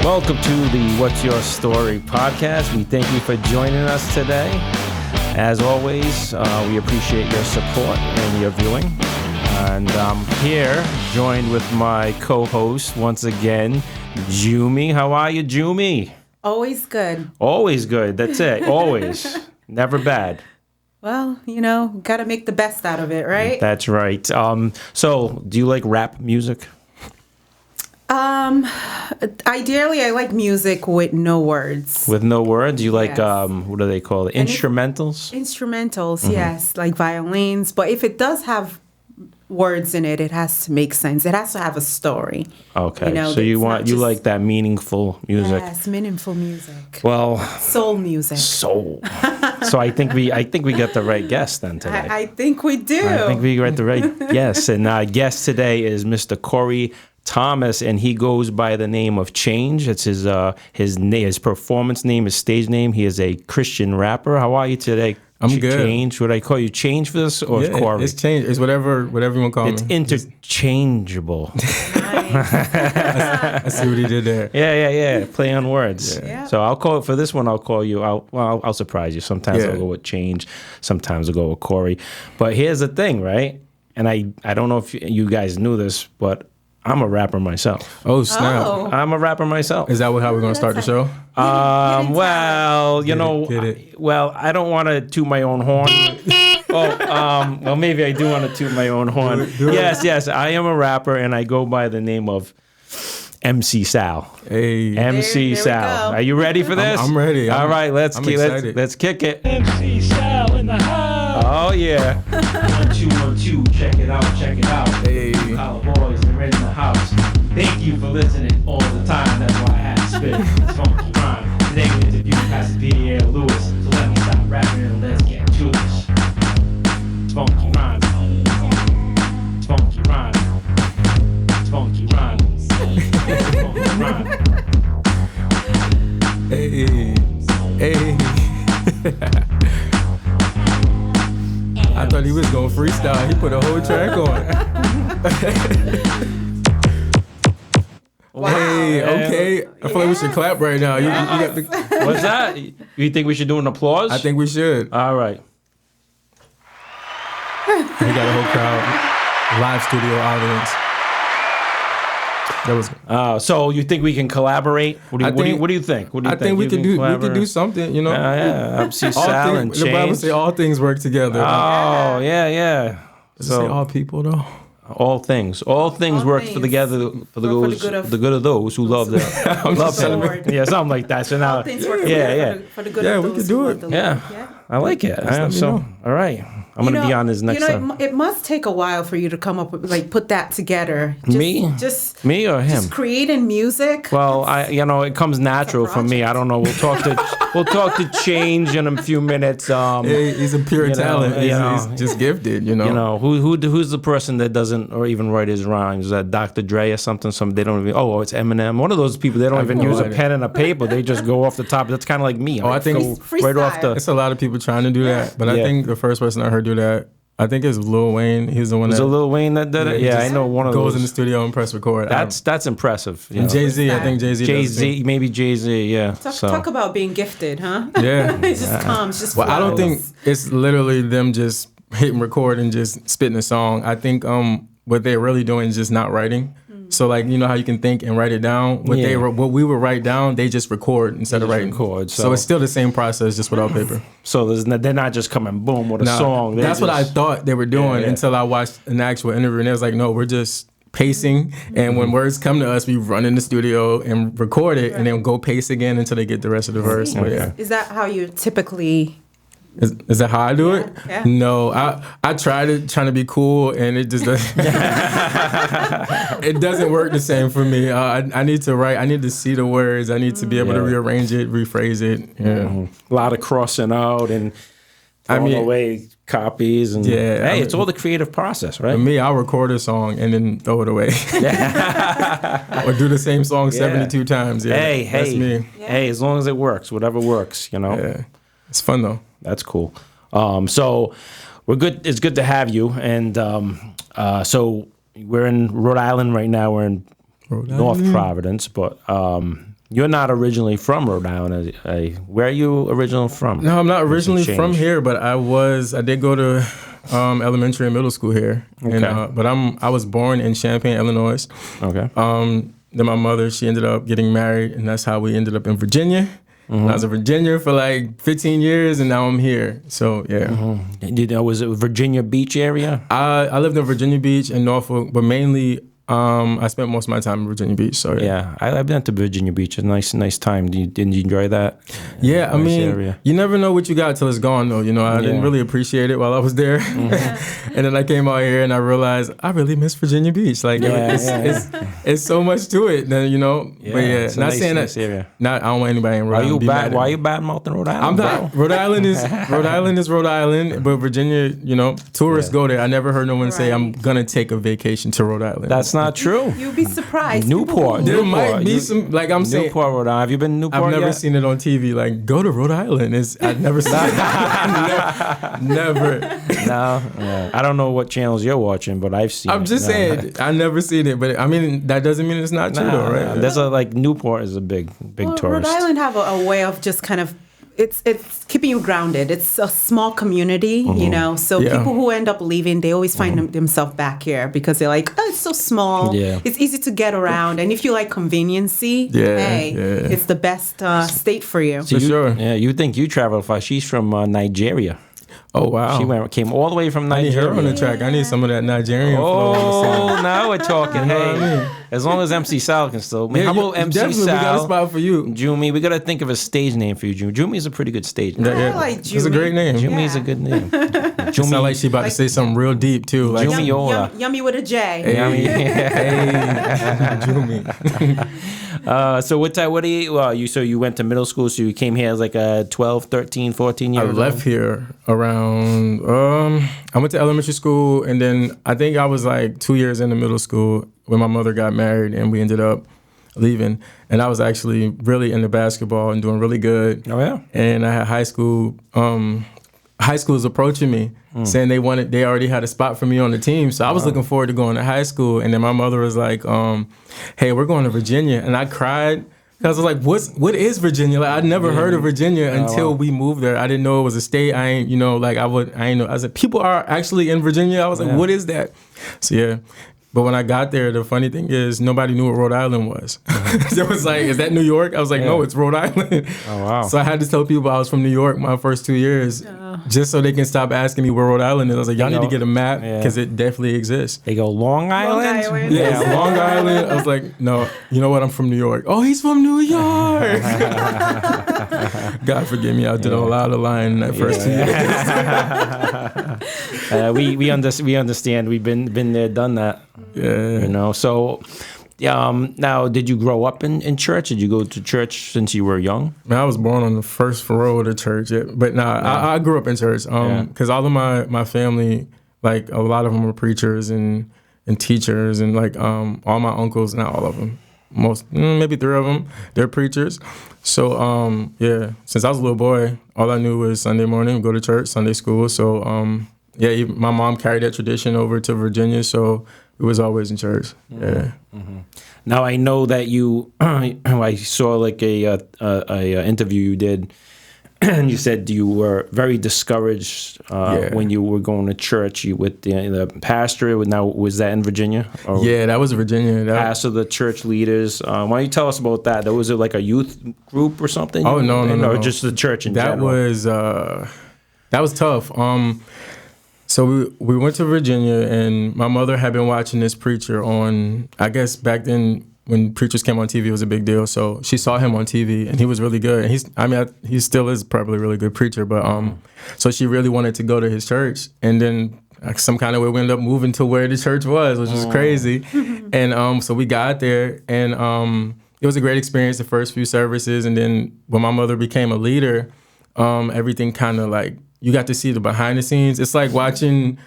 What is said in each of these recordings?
Welcome to the What's Your Story podcast. We thank you for joining us today. As always, we appreciate your support and your viewing. And I'm here, joined with my co-host, once again, Jumi. How are you, Jumi? Always good. Always good. That's it. Always. Never bad. Well, got to make the best out of it, right? That's right. So, do you like rap music? Ideally, I like music with no words. With no words? You like, Yes. what do they call it? Instrumentals? Instrumentals, yes, like violins. But if it does have words in it, it has to make sense. It has to have a story. Okay. So you like that meaningful music? Yes, meaningful music. Well, Soul music. soul. So I think we got the right guest then today. I think we do. I think we got the right guest. And our guest today is Mr. Corey Thomas, and he goes by the name of Change. It's his performance name, his stage name. He is a Christian rapper. How are you today? I'm good. Change. Should I call you Change for this or Corey? It's Change. It's whatever you want to call It's me. interchangeable. I see what he did there. Yeah. Play on words. Yeah. So I'll call it for this one. I'll call you. I'll surprise you. Sometimes I'll go with Change. Sometimes I'll go with Corey. But here's the thing, right? And I don't know if you guys knew this, but I'm a rapper myself. Oh, snap. Oh. I'm a rapper myself. Is that how we're going to start the show? Well, Get it. Well, I don't want to toot my own horn. Well, maybe I do want to toot my own horn. Do it. Yes, I am a rapper, and I go by the name of MC Sal. Hey. MC There we Sal. go. Are you ready for this? I'm ready. All right, let's I'm kick it. MC Sal in the house. Oh yeah. 1 2 1 2. Check it out. Hey. Our boys are in the house. Thank you for listening all the time. That's why I had to spit this funky rhyme. Today we interview Pastor P.A. Lewis. So let me stop rapping and let's get to this. It's funky rhyme. It's funky rhyme. It's funky rhyme. It's funky rhyme. Hey. I thought he was going to freestyle. He put a whole track on. Wow. Hey, okay. I feel like we should clap right now. You got the. What's that? You think we should do an applause? I think we should. All right. We got a whole crowd, live studio audience. That was. So you think we can collaborate? What do you think? What do you I think we can do something. Yeah. MC Sal and The Bible Change. say all things work together. Oh yeah. Does it say all people though? All things work things together for the good of those who love love him. Lord. Yeah, something like that. So now, All things work yeah. together for the good Yeah, of we those could do who it. love the Lord. Yeah. I like it. let me know. All right. I'm gonna be on this next time. It must take a while for you to come up with, put that together. Me or him? Just creating music. Well, it comes natural for me. I don't know. We'll talk to Change in a few minutes. Hey, he's a pure talent. He's just gifted. Who's the person that doesn't or even write his rhymes? Is that Dr. Dre or something? They don't even. Oh, it's Eminem. One of those people. They don't even use a pen and a paper. They just go off the top. That's kind of like me. I think go right off the. It's a lot of people trying to do that, but I Yeah. think the first person I heard do that, I think is Lil Wayne. He's the one Was that it Lil Wayne that did it? he Yeah, I just know one of goes those. in the studio and press record. That's impressive. And Jay-Z, I think Jay-Z. Jay-Z, maybe Jay-Z. Yeah. Talk about being gifted, huh? Yeah. It just comes. Just Well, I don't flows. think it's literally them just hitting record and just spitting a song. I think what they're really doing is just not writing. So how you can think and write it down. What we would write down, they just record instead of writing. So it's still the same process, just without paper. So they're not just coming boom with a song. That's what I thought they were doing until I watched an actual interview, and it was like, no, we're just pacing, and when words come to us, we run in the studio and record it, and then go pace again until they get the rest of the verse. But yeah. Is that how you typically? Is that how I do it? Yeah. No, I trying to be cool, and it just doesn't. It doesn't work the same for me. I need to write. I need to see the words. I need to be able to rearrange it, rephrase it. Yeah. A lot of crossing out and throwing away copies and it's all the creative process, right? For me, I'll record a song and then throw it away. Or do the same song 72 times. Yeah, that's me. Hey, as long as it works, whatever works, Yeah. It's fun though. That's cool. So we're good. It's good to have you. And so we're in Rhode Island right now. We're in North Providence, but You're not originally from Rhode Island. Where are you originally from? No, I'm not originally from here, but I did go to elementary and middle school here. Okay. And, but I was born in Champaign, Illinois. Okay. Then my mother, she ended up getting married, and that's how we ended up in Virginia. I was in Virginia for like 15 years, and now I'm here. So, yeah. Was it Virginia Beach area? I lived in Virginia Beach and Norfolk, but mainly I spent most of my time in Virginia Beach. So, Yeah, I've been to Virginia Beach. A nice time. Didn't you enjoy that? Yeah, I Nice mean, area. you never know what you got till it's gone, though. You know, I didn't really appreciate it while I was there. And then I came out here and I realized I really miss Virginia Beach. Like, it's so much to it, then, you know. But yeah, it's a not nice, saying nice that. area. I don't want anybody in Rhode Island to be mad at Why me. you bad mouthing Rhode Island? I'm not. bro? Rhode Island is Rhode Island, but Virginia, you know, tourists go there. I never heard no one say I'm gonna take a vacation to Rhode Island. That's not true. You'll be surprised. Newport. There Newport. might be some, like I'm saying. Newport, Rhode Island. Have you been to Newport I've never yet? seen it on TV. Like, go to Rhode Island. I've never seen it. never. No. Yeah. I don't know what channels you're watching, but I've seen it. I'm just saying, I never seen it. But I mean, that doesn't mean it's not true, though, right? There's Newport is a big Well, tourist. Rhode Island have a way of just kind of it's keeping you grounded. It's a small community, you know. So Yeah. people who end up leaving, they always find themselves back here because they're like, oh, it's so small. Yeah. It's easy to get around, and if you like conveniency, it's the best state for you. So For sure. Yeah, you think you travel far. She's from Nigeria. Oh, wow. She came all the way from I need her on Nigeria. the track. I need some of that Nigerian flow. Oh, now we're talking. You know Hey, what I mean? as long as MC Sal can still. Yeah, How about MC definitely, Sal? we got a spot for you. Jumi, we gotta think of a stage name for you, Jumi. Jumi is a pretty good stage name. Yeah, like It's a Jumi. great name. Jumi is a Yeah. good name. It sounds like she about to say something real deep, too. Like, Jumi. Yola. Yummy with a J. Jumi. So what do you, so you went to middle school, so you came here as like a 12, 13, 14 years I old? left here around, I went to elementary school, and then I think I was like 2 years into middle school when my mother got married, and we ended up leaving. And I was actually really into basketball and doing really good. Oh, yeah? And I had high school was approaching me saying they already had a spot for me on the team. So I was looking forward to going to high school. And then my mother was like, hey, we're going to Virginia. And I cried. Cause I was like, what is Virginia? Like, I'd never heard of Virginia until we moved there. I didn't know it was a state. I ain't know. I ain't know. I said, people are actually in Virginia. I was like, what is that? So yeah. But when I got there, the funny thing is nobody knew what Rhode Island was. They was like, is that New York? I was like, no, it's Rhode Island. Oh, wow. So I had to tell people I was from New York my first 2 years just so they can stop asking me where Rhode Island is. I was like, y'all need to get a map because it definitely exists. They go Long Island? Island. Yeah, Long Island. I was like, no, you know what? I'm from New York. Oh, he's from New York. God forgive me. I did a lot of lying in that first 2 years. We understand. We've been there, done that. Yeah. You know. So, now, did you grow up in church? Did you go to church since you were young? Man, I was born on the first row of the church. Yeah. But I grew up in church because all of my family, like a lot of them were preachers and teachers, and like all my uncles, not all of them, maybe 3 of them, they're preachers. So since I was a little boy, all I knew was Sunday morning, go to church, Sunday school. So my mom carried that tradition over to Virginia, so it was always in church. Yeah. Mm-hmm. Now I know that you. I saw like a interview you did, and you said you were very discouraged when you were going to church with the pastor. Now, was that in Virginia? Or Yeah, that was Virginia. pastor, the church leaders. Why don't you tell us about that? Was it like a youth group or something? Oh, no. Or just the church in general? That was tough. So we went to Virginia, and my mother had been watching this preacher on, I guess back then when preachers came on TV, it was a big deal. So she saw him on TV, and he was really good. And he still is probably a really good preacher, but so she really wanted to go to his church, and then some kind of way we ended up moving to where the church was, which was crazy. And so we got there, and it was a great experience the first few services, and then when my mother became a leader, everything kind of like, you got to see the behind the scenes. It's like watching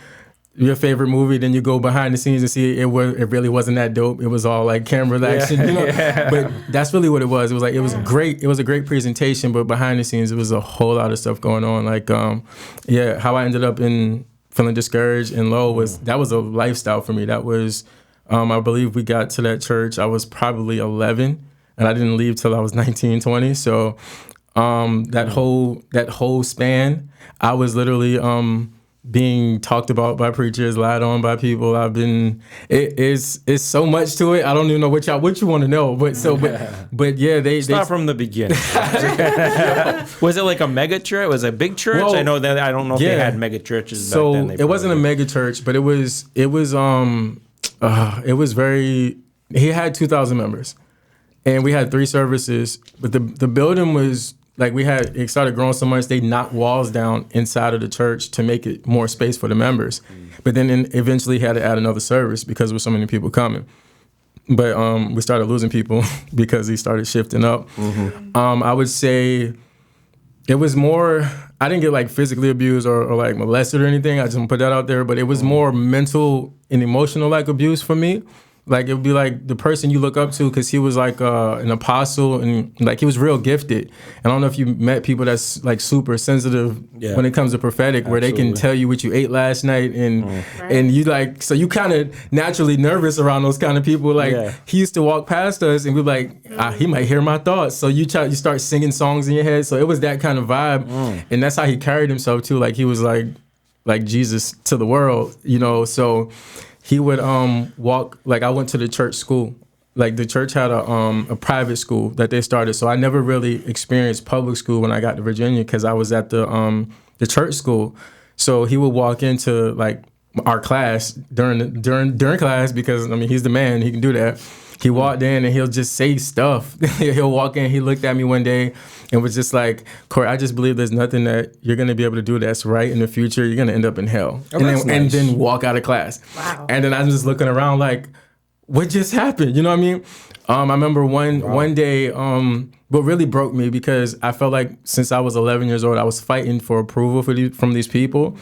your favorite movie, then you go behind the scenes and see it really wasn't that dope. It was all like camera action, you know. But that's really what it was. It was like it was great. It was a great presentation, but behind the scenes, it was a whole lot of stuff going on. Like, how I ended up feeling discouraged and low was a lifestyle for me. That was, I believe we got to that church. I was probably 11. and I didn't leave till I was 19, 20. So that whole span, I was literally being talked about by preachers, lied on by people. It's so much to it. I don't even know what you want to know. But yeah, they start from the beginning. Was it like a mega church? Was it a big church? Well, I know that I don't know if they had mega churches so back then. It wasn't a mega church, but it was very. He had 2,000 members, and we had 3 services. But the building was. Like it started growing so much, they knocked walls down inside of the church to make it more space for the members. But then eventually had to add another service because there were so many people coming. But we started losing people because he started shifting up. I would say it was more, I didn't get like physically abused or like molested or anything. I just want to put that out there. But it was more mental and emotional like abuse for me. Like it would be like the person you look up to because he was like an apostle and like he was real gifted. And I don't know if you met people that's like super sensitive when it comes to prophetic, where they can tell you what you ate last night and you like, so you kind of naturally nervous around those kind of people. Like he used to walk past us and we'd be like, he might hear my thoughts. So you start singing songs in your head. So it was that kind of vibe. And that's how he carried himself too. Like he was like Jesus to the world, you know, so he would walk, like I went to the church school. Like the church had a private school that they started. So I never really experienced public school when I got to Virginia because I was at the church school. So he would walk into like our class during class because I mean he's the man, he can do that. He walked in and he'll just say stuff. He'll walk in, he looked at me one day and was just like, Corey, I just believe there's nothing that you're going to be able to do that's right in the future. You're going to end up in hell. And then walk out of class. Wow. And then I'm just looking around like, what just happened? You know what I mean? I remember one day, what really broke me because I felt like since I was 11 years old, I was fighting for approval from these people.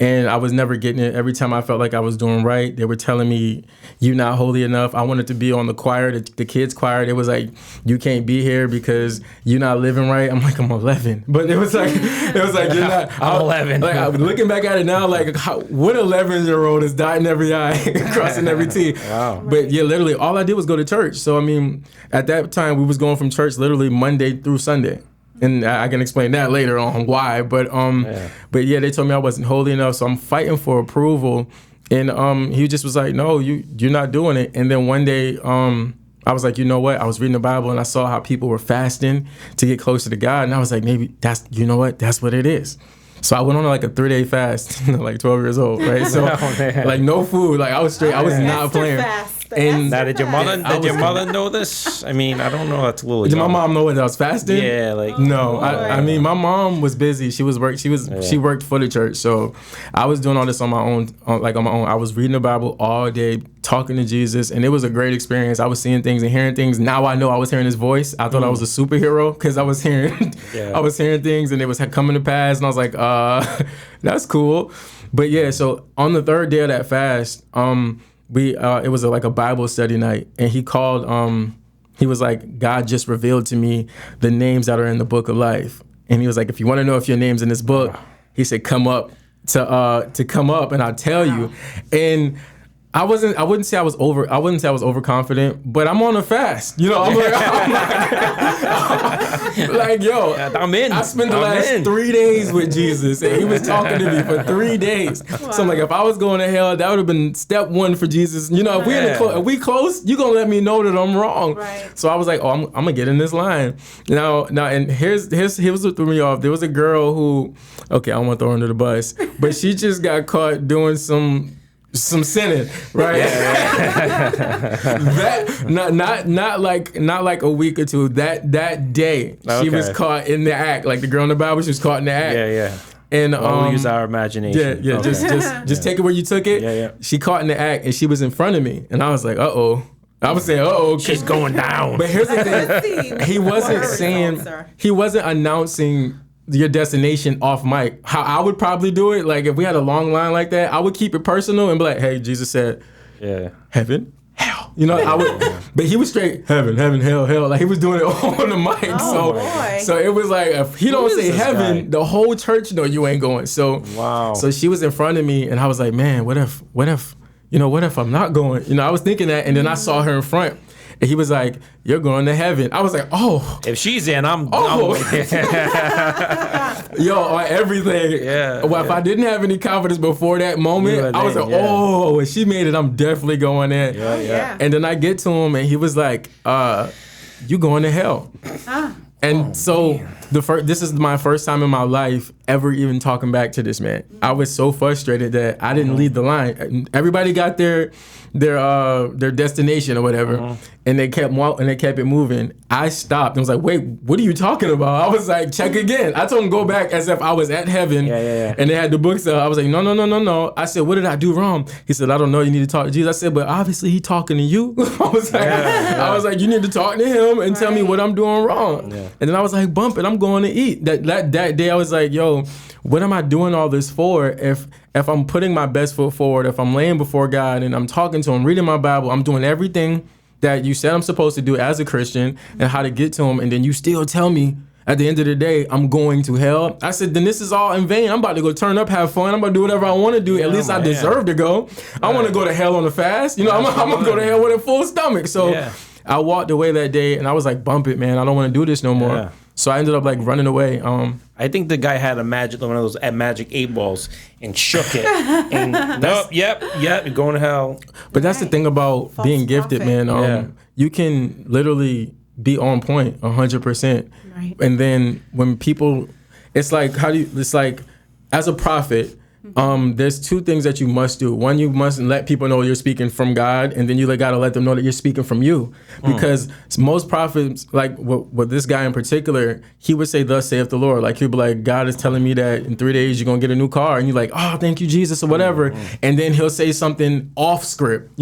And I was never getting it. Every time I felt like I was doing right, they were telling me, you're not holy enough. I wanted to be on the choir, the kids' choir. It was like, you can't be here because you're not living right. I'm like, I'm 11. But it was like you're not. I'm 11. Like, I'm looking back at it now, like, what 11-year-old is dotting every I, crossing every T? Wow. But yeah, literally, all I did was go to church. So, I mean, at that time, we was going from church literally Monday through Sunday. And I can explain that later on why, but yeah, they told me I wasn't holy enough, so I'm fighting for approval, and he just was like, no, you're not doing it. And then one day, I was like, you know what? I was reading the Bible and I saw how people were fasting to get closer to God, and I was like, maybe that's what it is. So I went on like a 3-day fast, like 12 years old, right? So like no food, like I was straight, I was not playing. And now, did your mother know this? I mean, I don't know. That's a little. Did my mom know that I was fasting? Yeah, like no. I mean, my mom was busy. She worked for the church, so I was doing all this on my own. I was reading the Bible all day, talking to Jesus, and it was a great experience. I was seeing things and hearing things. Now I know I was hearing His voice. I thought I was a superhero because I was hearing, things, and it was coming to pass, and I was like, that's cool. But yeah, so on the 3rd day of that fast, it was like a Bible study night, and he called, he was like, God just revealed to me the names that are in the book of life. And he was like, if you want to know if your name's in this book, he said, come up to come up and I'll tell you. And I wouldn't say I was overconfident, but I'm on a fast. You know, I'm like, yo, I'm in. I spent the last 3 days with Jesus, and he was talking to me for 3 days. Wow. So I'm like, if I was going to hell, that would have been step 1 for Jesus. You know, if we close, you're gonna let me know that I'm wrong. Right. So I was like, I'm gonna get in this line. Now, and here's what threw me off. There was a girl who, okay, I don't want to throw her under the bus, but she just got caught doing some sinning, right? That not like a week or two. That day she was caught in the act. Like the girl in the Bible, she was caught in the act. Yeah. And we'll use our imagination. Yeah. Okay. Just take it where you took it. Yeah. She caught in the act, and she was in front of me, and I was like, uh-oh. I was saying, uh-oh, she's going down. But here's the thing: he wasn't announcing your destination off mic. How I would probably do it, like if we had a long line like that, I would keep it personal and be like, hey, Jesus said, heaven, hell. You know, I would, but he was straight, heaven, hell. Like he was doing it on the mic. So it was like, if he don't say heaven, the whole church know you ain't going. So So she was in front of me and I was like, man, what if I'm not going? You know, I was thinking that, and then I saw her in front. And he was like, "You're going to heaven." I was like, "Oh." If she's in, I'm Yo, on everything. Yeah. Well, if I didn't have any confidence before that moment, I was like, yeah. "Oh, when she made it, I'm definitely going in." Yeah. And then I get to him, and he was like, "You going to hell?" And so this is my first time in my life ever even talking back to this man. I was so frustrated that I didn't lead the line. Everybody got their destination or whatever, and they kept it moving. I stopped and was like, "Wait, what are you talking about?" I was like, "Check again." I told him go back as if I was at heaven, and they had the books up. I was like, No. I said, "What did I do wrong?" He said, "I don't know. You need to talk to Jesus." I said, "But obviously he talking to you." I was like, "You need to talk to him and tell me what I'm doing wrong." Yeah. And then I was like, "Bump it, I'm going to eat." That day I was like, "Yo, what am I doing all this for? If I'm putting my best foot forward, if I'm laying before God and I'm talking to him, reading my Bible, I'm doing everything that you said I'm supposed to do as a Christian and how to get to him, and then you still tell me at the end of the day I'm going to hell." I said, "Then this is all in vain. I'm about to go turn up, have fun. I'm about to do whatever I want to do. At least I deserve to go. I want to go to hell on a fast. I'm going to go to hell with a full stomach." So I walked away that day and I was like, "Bump it, man. I don't want to do this no more." Yeah. So I ended up like running away. I think the guy had one of those magic 8 balls and shook it. And yep, you're going to hell. But that's the thing about being gifted, man. You can literally be on point 100%. Right. And then when people, it's like, as a prophet, there's 2 things that you must do. One, you must let people know you're speaking from God, and then you got to let them know that you're speaking from you. Because most prophets, like with this guy in particular, he would say, "Thus saith the Lord." Like he'd be like, "God is telling me that in 3 days you're gonna get a new car," and you're like, "Oh, thank you, Jesus," or whatever. And then he'll say something off script,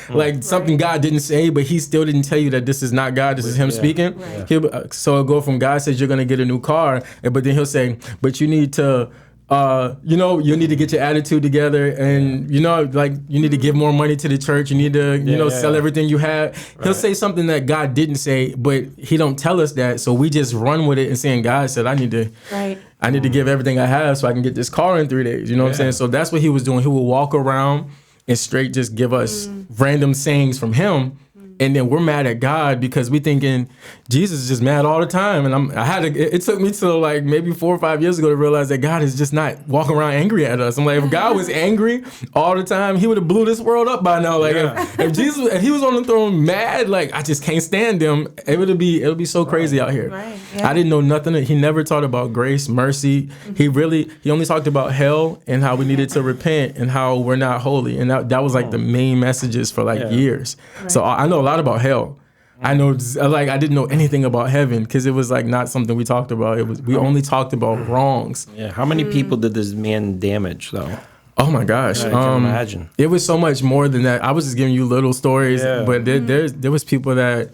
like something God didn't say, but he still didn't tell you that this is not God, this is him speaking. Right. So it'll go from God says you're gonna get a new car, but then he'll say, "But you need to." You need to get your attitude together, and you need to give more money to the church. You need to, sell everything you have. He'll say something that God didn't say, but he don't tell us that. So we just run with it and saying, "God said I need to give everything I have so I can get this car in 3 days." You know what I'm saying? So that's what he was doing. He would walk around and straight just give us random sayings from him. And then we're mad at God because we thinking Jesus is just mad all the time. And it took me till like maybe 4 or 5 years ago to realize that God is just not walking around angry at us. I'm like, if God was angry all the time, he would have blew this world up by now. Like if he was on the throne mad, like I just can't stand him, it'll be so crazy out here. Right. Yeah. I didn't know nothing. He never taught about grace, mercy. He only talked about hell and how we needed to repent and how we're not holy. And that was like the main messages for years. Right. So I know a lot about hell. I know, like, I didn't know anything about heaven because it was like not something we talked about. We only talked about wrongs. Yeah. How many people did this man damage though? Oh my gosh! I can imagine. It was so much more than that. I was just giving you little stories, but there was people that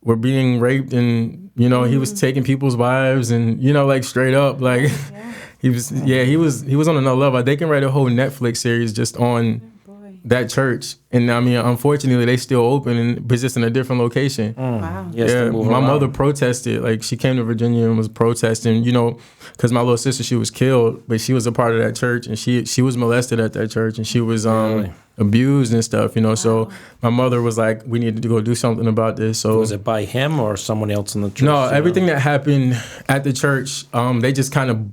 were being raped, and he was taking people's wives, and like straight up, like he was on another level. They can write a whole Netflix series just on that church, and I mean, unfortunately, they still open, but just in a different location. Wow. Yes, my mother protested. Like she came to Virginia and was protesting, because my little sister, she was killed, but she was a part of that church, and she was molested at that church, and she was abused and stuff. So my mother was like, we needed to go do something about this. So was it by him or someone else in the church? No, everything that happened at the church, they just kind of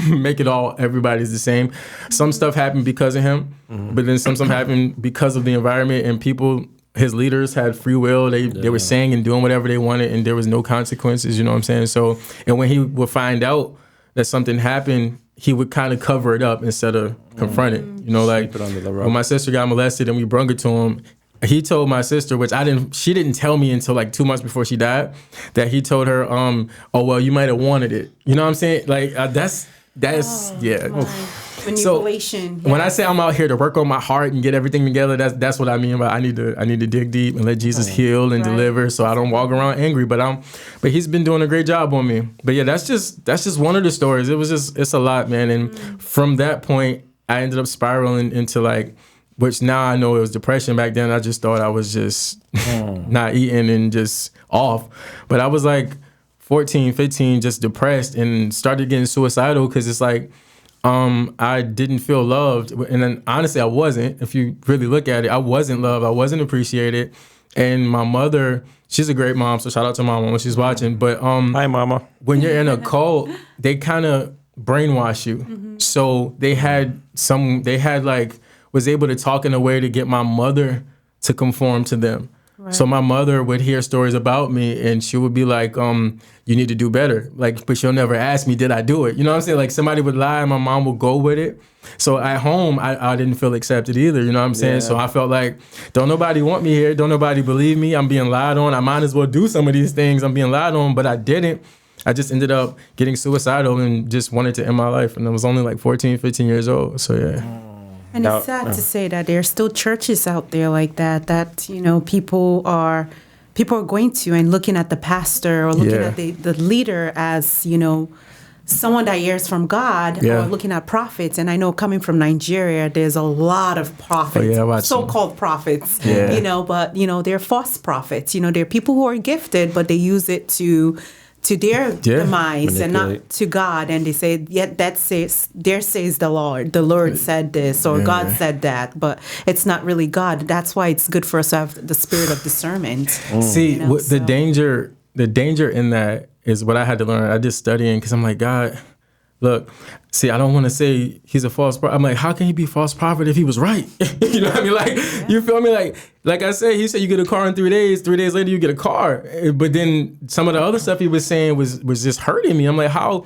make it all everybody's the same. Some stuff happened because of him, but then some stuff happened because of the environment, and people, his leaders had free will. They were saying and doing whatever they wanted, and there was no consequences. You know what I'm saying? So, and when he would find out that something happened, he would kind of cover it up instead of confront it. Like when my sister got molested and we brung it to him, he told my sister, which she didn't tell me until like 2 months before she died, that he told her, "Oh, well, you might have wanted it." You know what I'm saying? Like that's manipulation. So when I say I'm out here to work on my heart and get everything together, that's what I mean by I need to dig deep and let Jesus heal and deliver, so I don't walk around angry. But he's been doing a great job on me. But yeah, that's just one of the stories. It's a lot, man. And from that point, I ended up spiraling into like, which now I know it was depression. Back then, I just thought I was just not eating and just off. But I was like 14, 15, just depressed, and started getting suicidal because it's like I didn't feel loved. And then honestly, I wasn't. If you really look at it, I wasn't loved. I wasn't appreciated. And my mother, she's a great mom, so shout out to my mom when she's watching. But Hi, Mama. when you're in a cult, they kind of brainwash you. So was able to talk in a way to get my mother to conform to them. Right. So my mother would hear stories about me and she would be like, you need to do better. Like, but she'll never ask me, did I do it? You know what I'm saying? Like somebody would lie and my mom would go with it. So at home, I didn't feel accepted either. You know what I'm saying? Yeah. So I felt like, don't nobody want me here. Don't nobody believe me. I'm being lied on. I might as well do some of these things. I'm being lied on, but I didn't. I just ended up getting suicidal and just wanted to end my life. And I was only like 14, 15 years old. So yeah. And it's sad to say that there are still churches out there like that, you know, people are going to and looking at the pastor or looking at the leader as, you know, someone that hears from God or looking at prophets. And I know coming from Nigeria, there's a lot of prophets, so-called prophets, you know, but, you know, they're false prophets. You know, they're people who are gifted, but they use it to their demise and not to God. And they say, there says the Lord. The Lord said this or God said that, but it's not really God. That's why it's good for us to have the spirit of discernment. See, you know, the danger in that is what I had to learn. I just studying because I'm like, God, look, see, I don't want to say he's a false prophet. I'm like, how can he be a false prophet if he was right? You know what I mean? Like, you feel me? Like I said, he said you get a car in 3 days. 3 days later, you get a car. But then some of the other stuff he was saying was just hurting me. I'm like, how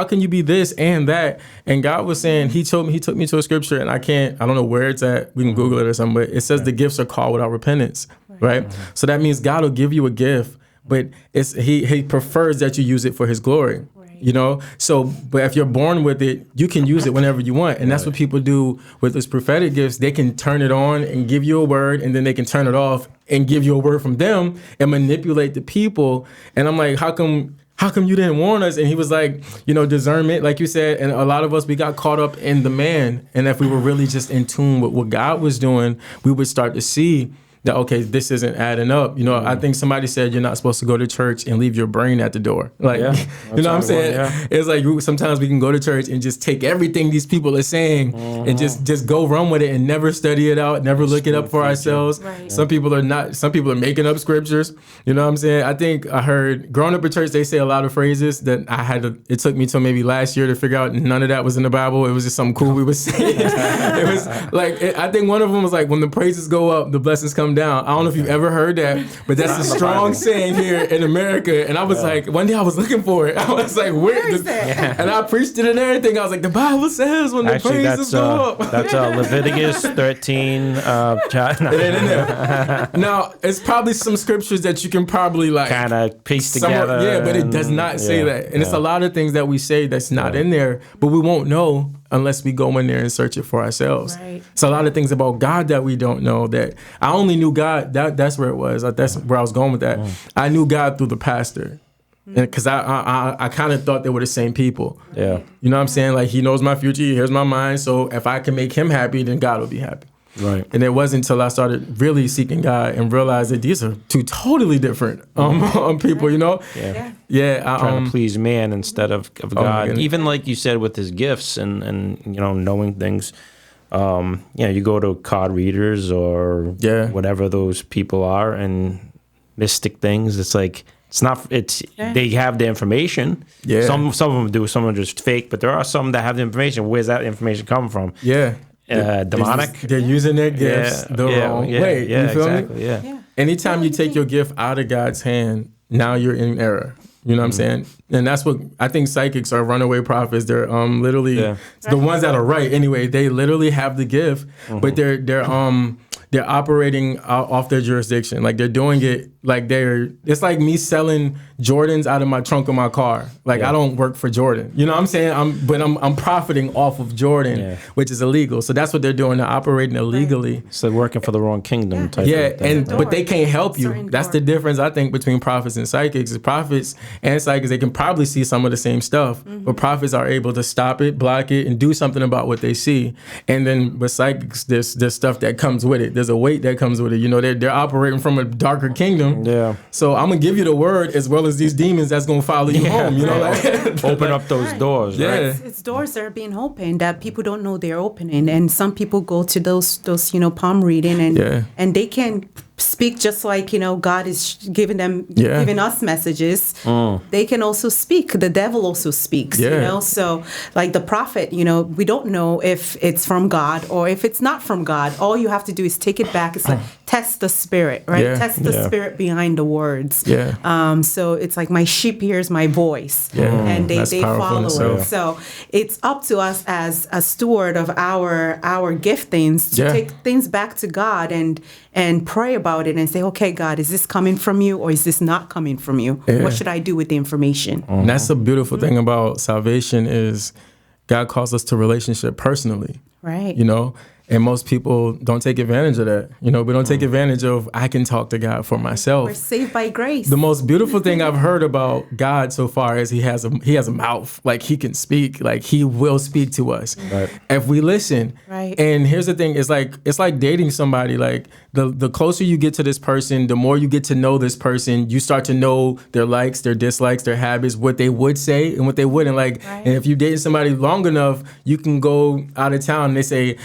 can you be this and that? And God was saying, he took me to a scripture, and I don't know where it's at. We can Google it or something, but it says the gifts are called without repentance, right? So that means God will give you a gift, but he prefers that you use it for his glory. You know, so, but if you're born with it, you can use it whenever you want. And that's what people do with those prophetic gifts. They can turn it on and give you a word, and then they can turn it off and give you a word from them and manipulate the people. And I'm like, how come you didn't warn us? And he was like, you know, discernment, like you said. And a lot of us, we got caught up in the man. And if we were really just in tune with what God was doing, we would start to see that, okay, this isn't adding up. You know, I think somebody said you're not supposed to go to church and leave your brain at the door. Like, you know what I'm saying? It's like sometimes we can go to church and just take everything these people are saying and just go run with it and never study it out, never look it up for ourselves. Right. Some people are making up scriptures. You know what I'm saying? I think I heard growing up in church, they say a lot of phrases that it took me till maybe last year to figure out none of that was in the Bible. It was just something cool we were saying. It was like, I think one of them was like, when the praises go up, the blessings come down. I don't know if you've ever heard that, but that's a strong saying here in America. And I was like, one day I was looking for it. I was like, where is that? And I preached it and everything. I was like, the Bible says when the praises go up. That's Leviticus 13. It ain't in there. Now, it's probably some scriptures that you can probably like kind of piece together. Yeah, but it does not say that. And it's a lot of things that we say that's not in there, but we won't know unless we go in there and search it for ourselves. Right. It's a lot of things about God that we don't know. That I only knew God. That's where it was. That's where I was going with that. I knew God through the pastor, because I kind of thought they were the same people. Yeah, you know what I'm saying? Like, he knows my future. He hears my mind. So if I can make him happy, then God will be happy. Right. And it wasn't until I started really seeking God and realized that these are two totally different people, you know? Trying to please man instead of God. Even like you said with his gifts and you know, knowing things. You know, you go to card readers or whatever those people are and mystic things. It's like, they have the information. Yeah. Some of them do, some are just fake, but there are some that have the information. Where's that information come from? Yeah. Demonic. They're using their gifts the wrong way. Yeah, you feel exactly. me? Yeah. Anytime you take your gift out of God's hand, now you're in error. You know what I'm saying? And that's what I think psychics are runaway prophets. They're literally the ones that are right anyway. They literally have the gift, but they're operating off their jurisdiction. Like, they're doing it like it's like me selling Jordans out of my trunk of my car. Like, I don't work for Jordan. You know what I'm saying? I'm profiting off of Jordan, which is illegal. So that's what they're doing. They're operating illegally. Right. So working for the wrong kingdom type of thing. But they can't help you. That's the difference, I think, between prophets and psychics. Prophets and psychics, they can probably see some of the same stuff, but prophets are able to stop it, block it, and do something about what they see. And then with psychics, there's stuff that comes with it. There's a weight that comes with it. You know, they're operating from a darker kingdom. Yeah. So I'm gonna give you the word as well as these demons that's gonna follow you home. You know, like open up those doors. Yeah. Right? It's doors that are being opened that people don't know they're opening, and some people go to those palm reading and they can speak just like, God is giving us messages. They can also speak. The devil also speaks, So like the prophet, we don't know if it's from God or if it's not from God. All you have to do is take it back. It's like test the spirit, right? Yeah. Test the spirit behind the words. Yeah. So it's like my sheep hears my voice and they follow it. So it's up to us as a steward of our giftings to take things back to God and pray about it and say, okay, God, is this coming from you or is this not coming from you? Yeah. What should I do with the information? And that's the beautiful thing about salvation is God calls us to relationship personally. Right. And most people don't take advantage of that. We don't take advantage of, I can talk to God for myself. We're saved by grace. The most beautiful thing I've heard about God so far is he has a mouth. Like he can speak. Like he will speak to us if we listen. Right. And here's the thing: it's like dating somebody. Like the closer you get to this person, the more you get to know this person. You start to know their likes, their dislikes, their habits, what they would say and what they wouldn't. And if you date somebody long enough, you can go out of town and they say,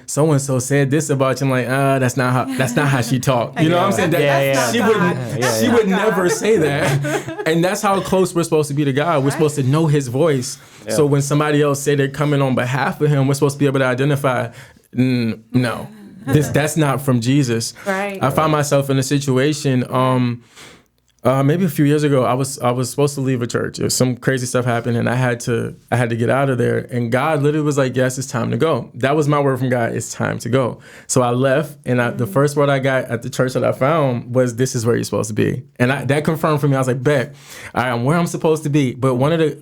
so and so said this about you. I'm like, that's not how she talked. You know what I'm saying? She would never say that. And that's how close we're supposed to be to God. We're supposed to know his voice. Yeah. So when somebody else say they're coming on behalf of him, we're supposed to be able to identify, no, that's not from Jesus. Right. I found myself in a situation, maybe a few years ago, I was supposed to leave a church. Some crazy stuff happened, and I had to get out of there. And God literally was like, "Yes, it's time to go." That was my word from God. It's time to go. So I left, and the first word I got at the church that I found was, "This is where you're supposed to be." And that confirmed for me. I was like, "Bet, I'm where I'm supposed to be." But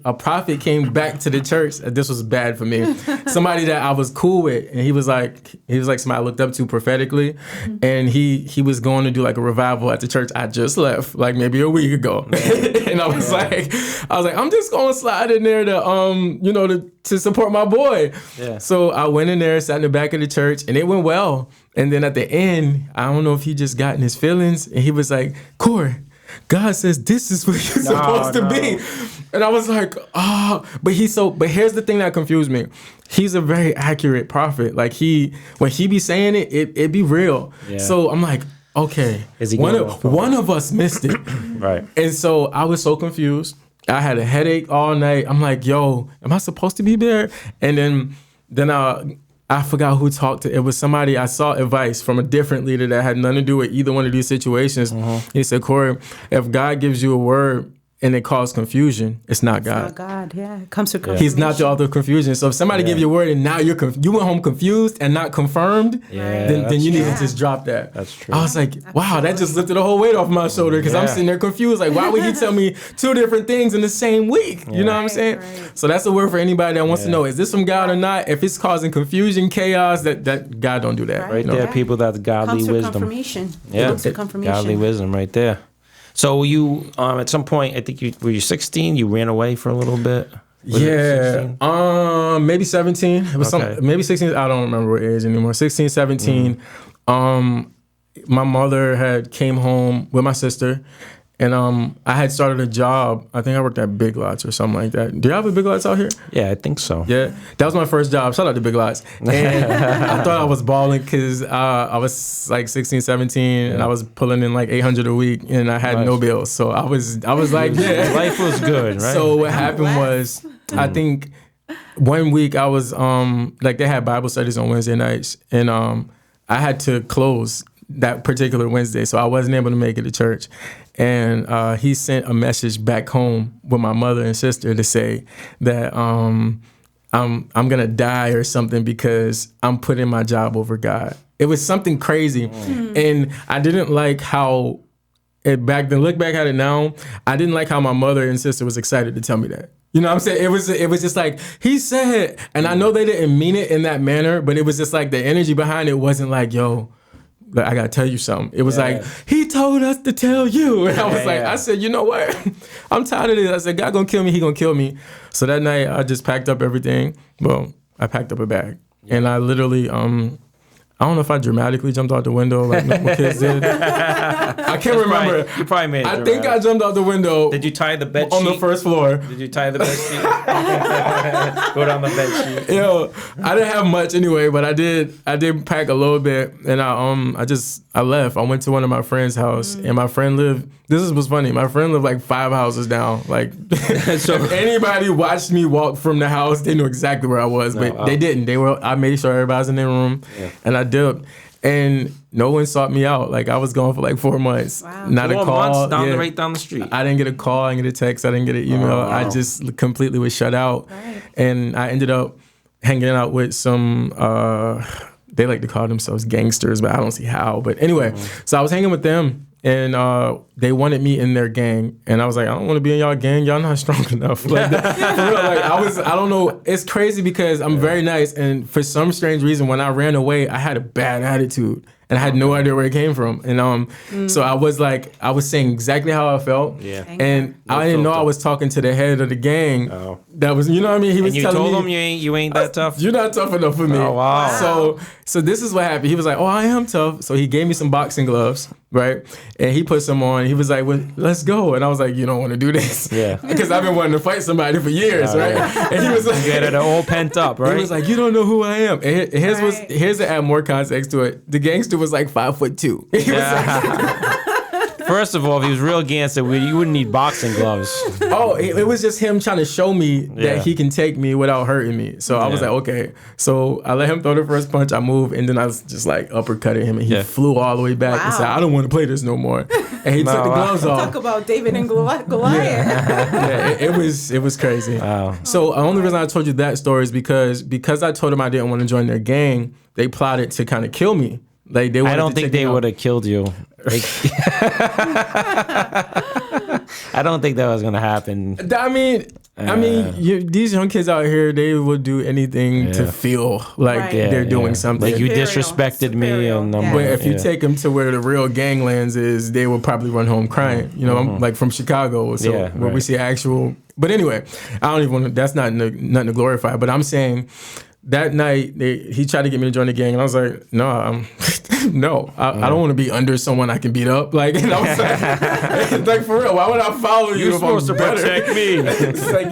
a prophet came back to the church. This was bad for me. Somebody that I was cool with, and he was like somebody I looked up to prophetically, and he was going to do like a revival at the church I just left, like maybe a week ago. And I was like, I'm just gonna slide in there to support my boy. Yeah. So I went in there, sat in the back of the church, and it went well. And then at the end, I don't know if he just got in his feelings, and he was like, "Corey, God says this is where you're supposed to be." And I was like, but here's the thing that confused me. He's a very accurate prophet. Like when he be saying it be real. Yeah. So I'm like, okay, one of us missed it. Right. And so I was so confused. I had a headache all night. I'm like, yo, am I supposed to be there? And then I forgot who talked to. It was somebody, I saw advice from a different leader that had nothing to do with either one of these situations. He said, "Corey, if God gives you a word and it caused confusion, it's not God." It's not God, yeah. It comes to confirmation. He's not the author of confusion. So if somebody give you a word and now you went home confused and not confirmed, then you need to just drop that. That's true. I was like, wow, that just lifted a whole weight off my shoulder because I'm sitting there confused. Like, why would he tell me two different things in the same week? You know what I'm saying? Right. So that's a word for anybody that wants to know, is this from God or not? If it's causing confusion, chaos, that God don't do that. Right there, people, that's godly wisdom. Confirmation. Yeah, comes to confirmation. Godly wisdom right there. So you, at some point, I think were you 16? You ran away for a little bit? Maybe 17. It was maybe 16. I don't remember what age anymore. 16, 17. My mother had came home with my sister, and I had started a job. I think I worked at Big Lots or something like that. Do you have a Big Lots out here? Yeah, I think so. Yeah, that was my first job. Shout out to Big Lots. And I thought I was balling because I was like 16, 17, and I was pulling in like $800 a week, and I had no bills. So I was like, yeah, life was good, right? So what happened was, I think one week I was like, they had Bible studies on Wednesday nights, and I had to close that particular Wednesday, so I wasn't able to make it to church. And he sent a message back home with my mother and sister to say that I'm gonna die or something because I'm putting my job over God. It was something crazy, and I didn't like how back then. Look back at it now, I didn't like how my mother and sister was excited to tell me that. You know what I'm saying? It was just like, he said, and I know they didn't mean it in that manner, but it was just like the energy behind it wasn't like, yo, I gotta tell you something. It was like, he told us to tell you. And I was like, I said, you know what? I'm tired of this. I said, God gonna kill me, he gonna kill me. So that night I just packed up everything. Well, I packed up a bag. And I literally I don't know if I dramatically jumped out the window like normal kids did. I can't remember. You probably made it I think I jumped out the window. Did you tie the bed sheet? On the first floor. Did you tie the bed sheet? Go down the bed sheet. Yo, I didn't have much anyway, but I did pack a little bit, and I left. I went to one of my friend's house, and my friend lived. This was funny. My friend lived like 5 houses down. Like, so if anybody watched me walk from the house, they knew exactly where I was, but they didn't. I made sure everybody was in their room, and I dipped. And no one sought me out. Like, I was gone for like 4 months. Wow. Not 4 a call. Months right down the street. I didn't get a call. I didn't get a text. I didn't get an email. Wow. I just completely was shut out. Right. And I ended up hanging out with some, they like to call themselves gangsters, but I don't see how. But anyway, so I was hanging with them. And they wanted me in their gang, and I was like, I don't want to be in y'all gang. Y'all not strong enough. Like, for real, like I don't know. It's crazy because I'm very nice, and for some strange reason, when I ran away, I had a bad attitude, and I had no idea where it came from. And so I was saying exactly how I felt. Yeah. And I didn't know I was talking to the head of the gang. Oh. That was, you know what I mean? He was telling me. And you told him you ain't that tough? You're not tough enough for me. Oh, wow. So this is what happened. He was like, oh, I am tough. So he gave me some boxing gloves, right? And he put some on. He was like, well, let's go. And I was like, you don't want to do this. Yeah. Because I've been wanting to fight somebody for years, right? Yeah. And he was like, you had it all pent up, right? He was like, you don't know who I am. And here's to add more context to it. The gangster was like 5'2". He was like, first of all, if he was real gangster, you wouldn't need boxing gloves. Oh, it was just him trying to show me that he can take me without hurting me. So I was like, okay. So I let him throw the first punch. I moved, and then I was just like uppercutting him, and he flew all the way back and said, I don't want to play this no more. And he took the gloves off. Talk about David and Goliath. It was crazy. Wow. So the only reason I told you that story is because I told him I didn't want to join their gang, they plotted to kind of kill me. Like they I don't think they would have killed you. I don't think that was gonna happen. I mean, these young kids out here, they would do anything to feel like they're doing something. Like you disrespected me, and but if you take them to where the real ganglands is, they will probably run home crying. You know, I'm like from Chicago, so where we see actual. But anyway, I don't even want to. That's not nothing to glorify. But I'm saying. That night, he tried to get me to join the gang, and I was like, no, I don't want to be under someone I can beat up. Like, and I was like, for real, why would I follow you? You're supposed to protect me. It's like,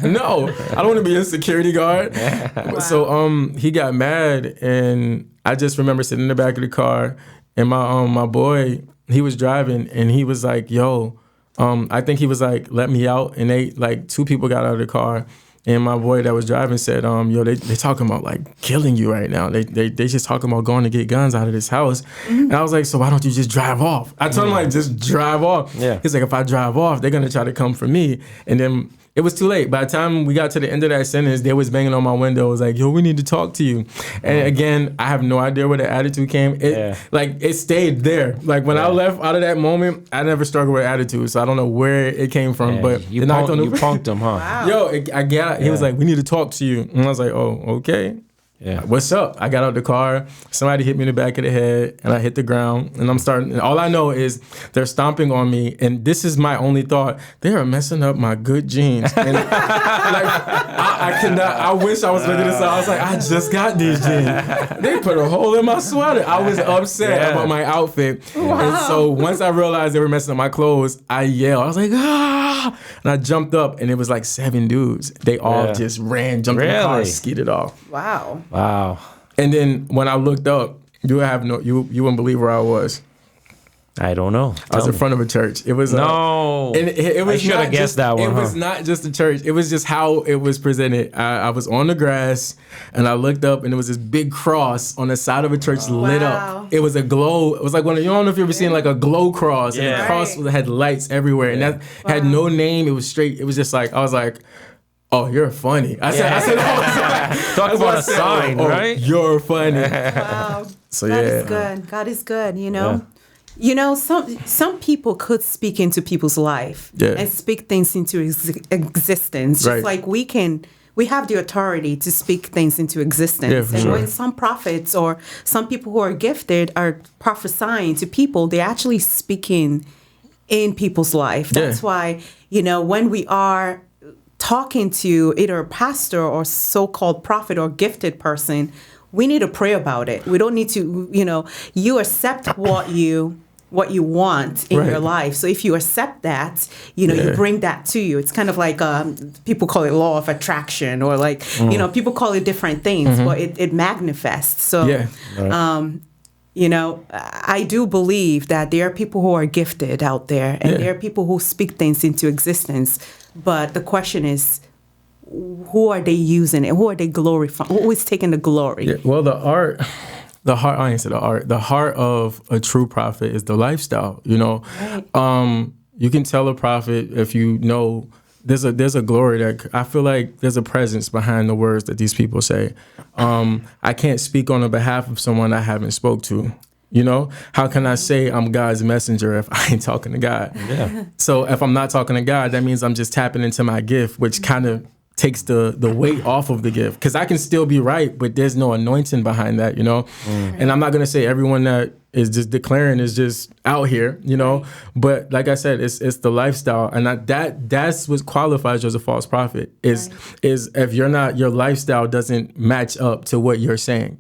no, I don't want to be a security guard. Wow. So he got mad, and I just remember sitting in the back of the car, and my boy, he was driving, and he was like, yo, I think he was like, let me out, and 2 people got out of the car. And my boy that was driving said, yo, they talking about like killing you right now. They just talking about going to get guns out of this house. Mm-hmm. And I was like, so why don't you just drive off? I told him like, just drive off. Yeah. He's like, if I drive off, they're gonna try to come for me. And then it was too late. By the time we got to the end of that sentence, they was banging on my window. It was like, yo, we need to talk to you. And again, I have no idea where the attitude came. It stayed there. Like when I left out of that moment, I never struggled with attitude. So I don't know where it came from. But you punked him, huh? Wow. Yo, I got. He was like, we need to talk to you. And I was like, oh, okay. Yeah. What's up? I got out the car. Somebody hit me in the back of the head, and I hit the ground. And I'm starting. And all I know is they're stomping on me, and this is my only thought. They are messing up my good jeans. And I cannot. I wish I was looking this up. I was like, I just got these jeans. They put a hole in my sweater. I was upset about my outfit. Wow. And so once I realized they were messing up my clothes, I yelled. I was like, ah! And I jumped up, and it was like 7 dudes. They all just jumped in the car, and skeeted off. Wow. And then when I looked up, you wouldn't believe where I was. I don't know. I was in front of a church. It was no. And it was I should have guessed that one. It was not just a church. It was just how it was presented. I was on the grass, and I looked up, and there was this big cross on the side of a church lit up. It was a glow. It was like you don't know if you ever seen like a glow cross, and the cross had lights everywhere, and that had no name. It was straight. It was just like I was like. Oh, you're funny. I said, talk about a sign, right? You're funny. Wow. So God is good. God is good, you know. Yeah. You know, some people could speak into people's life and speak things into existence. Just like we have the authority to speak things into existence. And when some prophets or some people who are gifted are prophesying to people, they're actually speaking in people's life. That's why, when we are talking to either a pastor or so-called prophet or gifted person, we need to pray about it. We don't need to, you accept what you want in your life. So if you accept that, you bring that to you. It's kind of like people call it law of attraction, or like, people call it different things, but it manifests. So, I do believe that there are people who are gifted out there, and there are people who speak things into existence. But the question is, who are they using it? Who are they glorifying? Who is taking the glory? Yeah, well, the heart of a true prophet is the lifestyle. Right. You can tell a prophet if you know there's a glory that I feel like there's a presence behind the words that these people say. I can't speak on the behalf of someone I haven't spoke to. How can I say I'm God's messenger if I ain't talking to God? Yeah. So if I'm not talking to God, that means I'm just tapping into my gift, which kind of takes the weight off of the gift, because I can still be right, but there's no anointing behind that, And I'm not going to say everyone that is just declaring is just out here, But like I said, it's the lifestyle, and that's what qualifies you as a false prophet. Is if your lifestyle doesn't match up to what you're saying,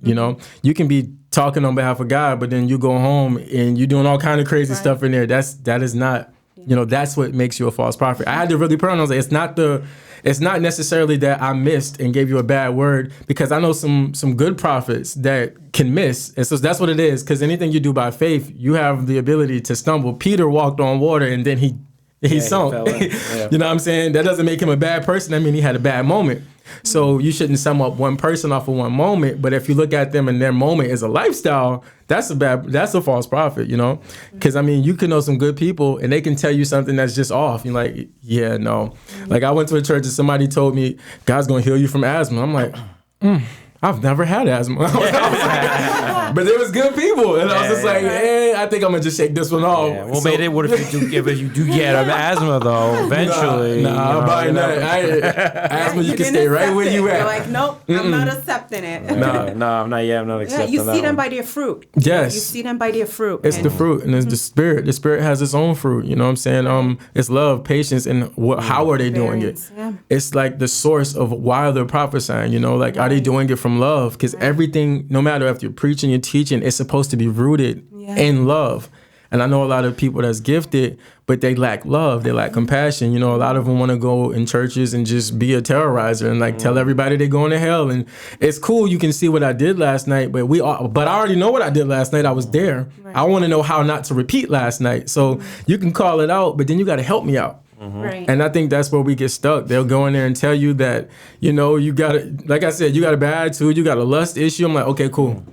You can be talking on behalf of God, but then you go home and you're doing all kind of crazy stuff in there. That is not, that's what makes you a false prophet. I had to really put on. I was like, it's not necessarily that I missed and gave you a bad word, because I know some good prophets that can miss. And so that's what it is, because anything you do by faith, you have the ability to stumble. Peter walked on water and then he sunk. He fell in. You know what I'm saying? That doesn't make him a bad person. I mean, he had a bad moment. So you shouldn't sum up one person off of one moment. But if you look at them and their moment is a lifestyle, that's a false prophet, Because, I mean, you can know some good people and they can tell you something that's just off. You're like, yeah, no. Like, I went to a church and somebody told me, God's going to heal you from asthma. I'm like, I've never had asthma. But there was good people. And I was just like, I think I'm going to just shake this one off. Yeah. Well, maybe what if you do get asthma, though, eventually? I'm buying that. Asthma, you can stay right where you at. You're like, nope, I'm not accepting it. No, I'm not yet. I'm not accepting that. You see them by their fruit. Yes. You see them by their fruit. It's the fruit, and it's the spirit. The spirit has its own fruit. You know what I'm saying? It's love, patience, and how are they doing it? Yeah. It's like the source of why they're prophesying. Like, are they doing it from love? Because everything, no matter if you're preaching, you're teaching, it's supposed to be rooted in love. And I know a lot of people that's gifted, but they lack love. They lack compassion. A lot of them want to go in churches and just be a terrorizer and like tell everybody they're going to hell. And it's cool. You can see what I did last night, but I already know what I did last night. I was there. Right. I want to know how not to repeat last night. So you can call it out, but then you got to help me out. Right. And I think that's where we get stuck. They'll go in there and tell you that, you got like I said, you got a bad attitude, you got a lust issue. I'm like, okay, cool.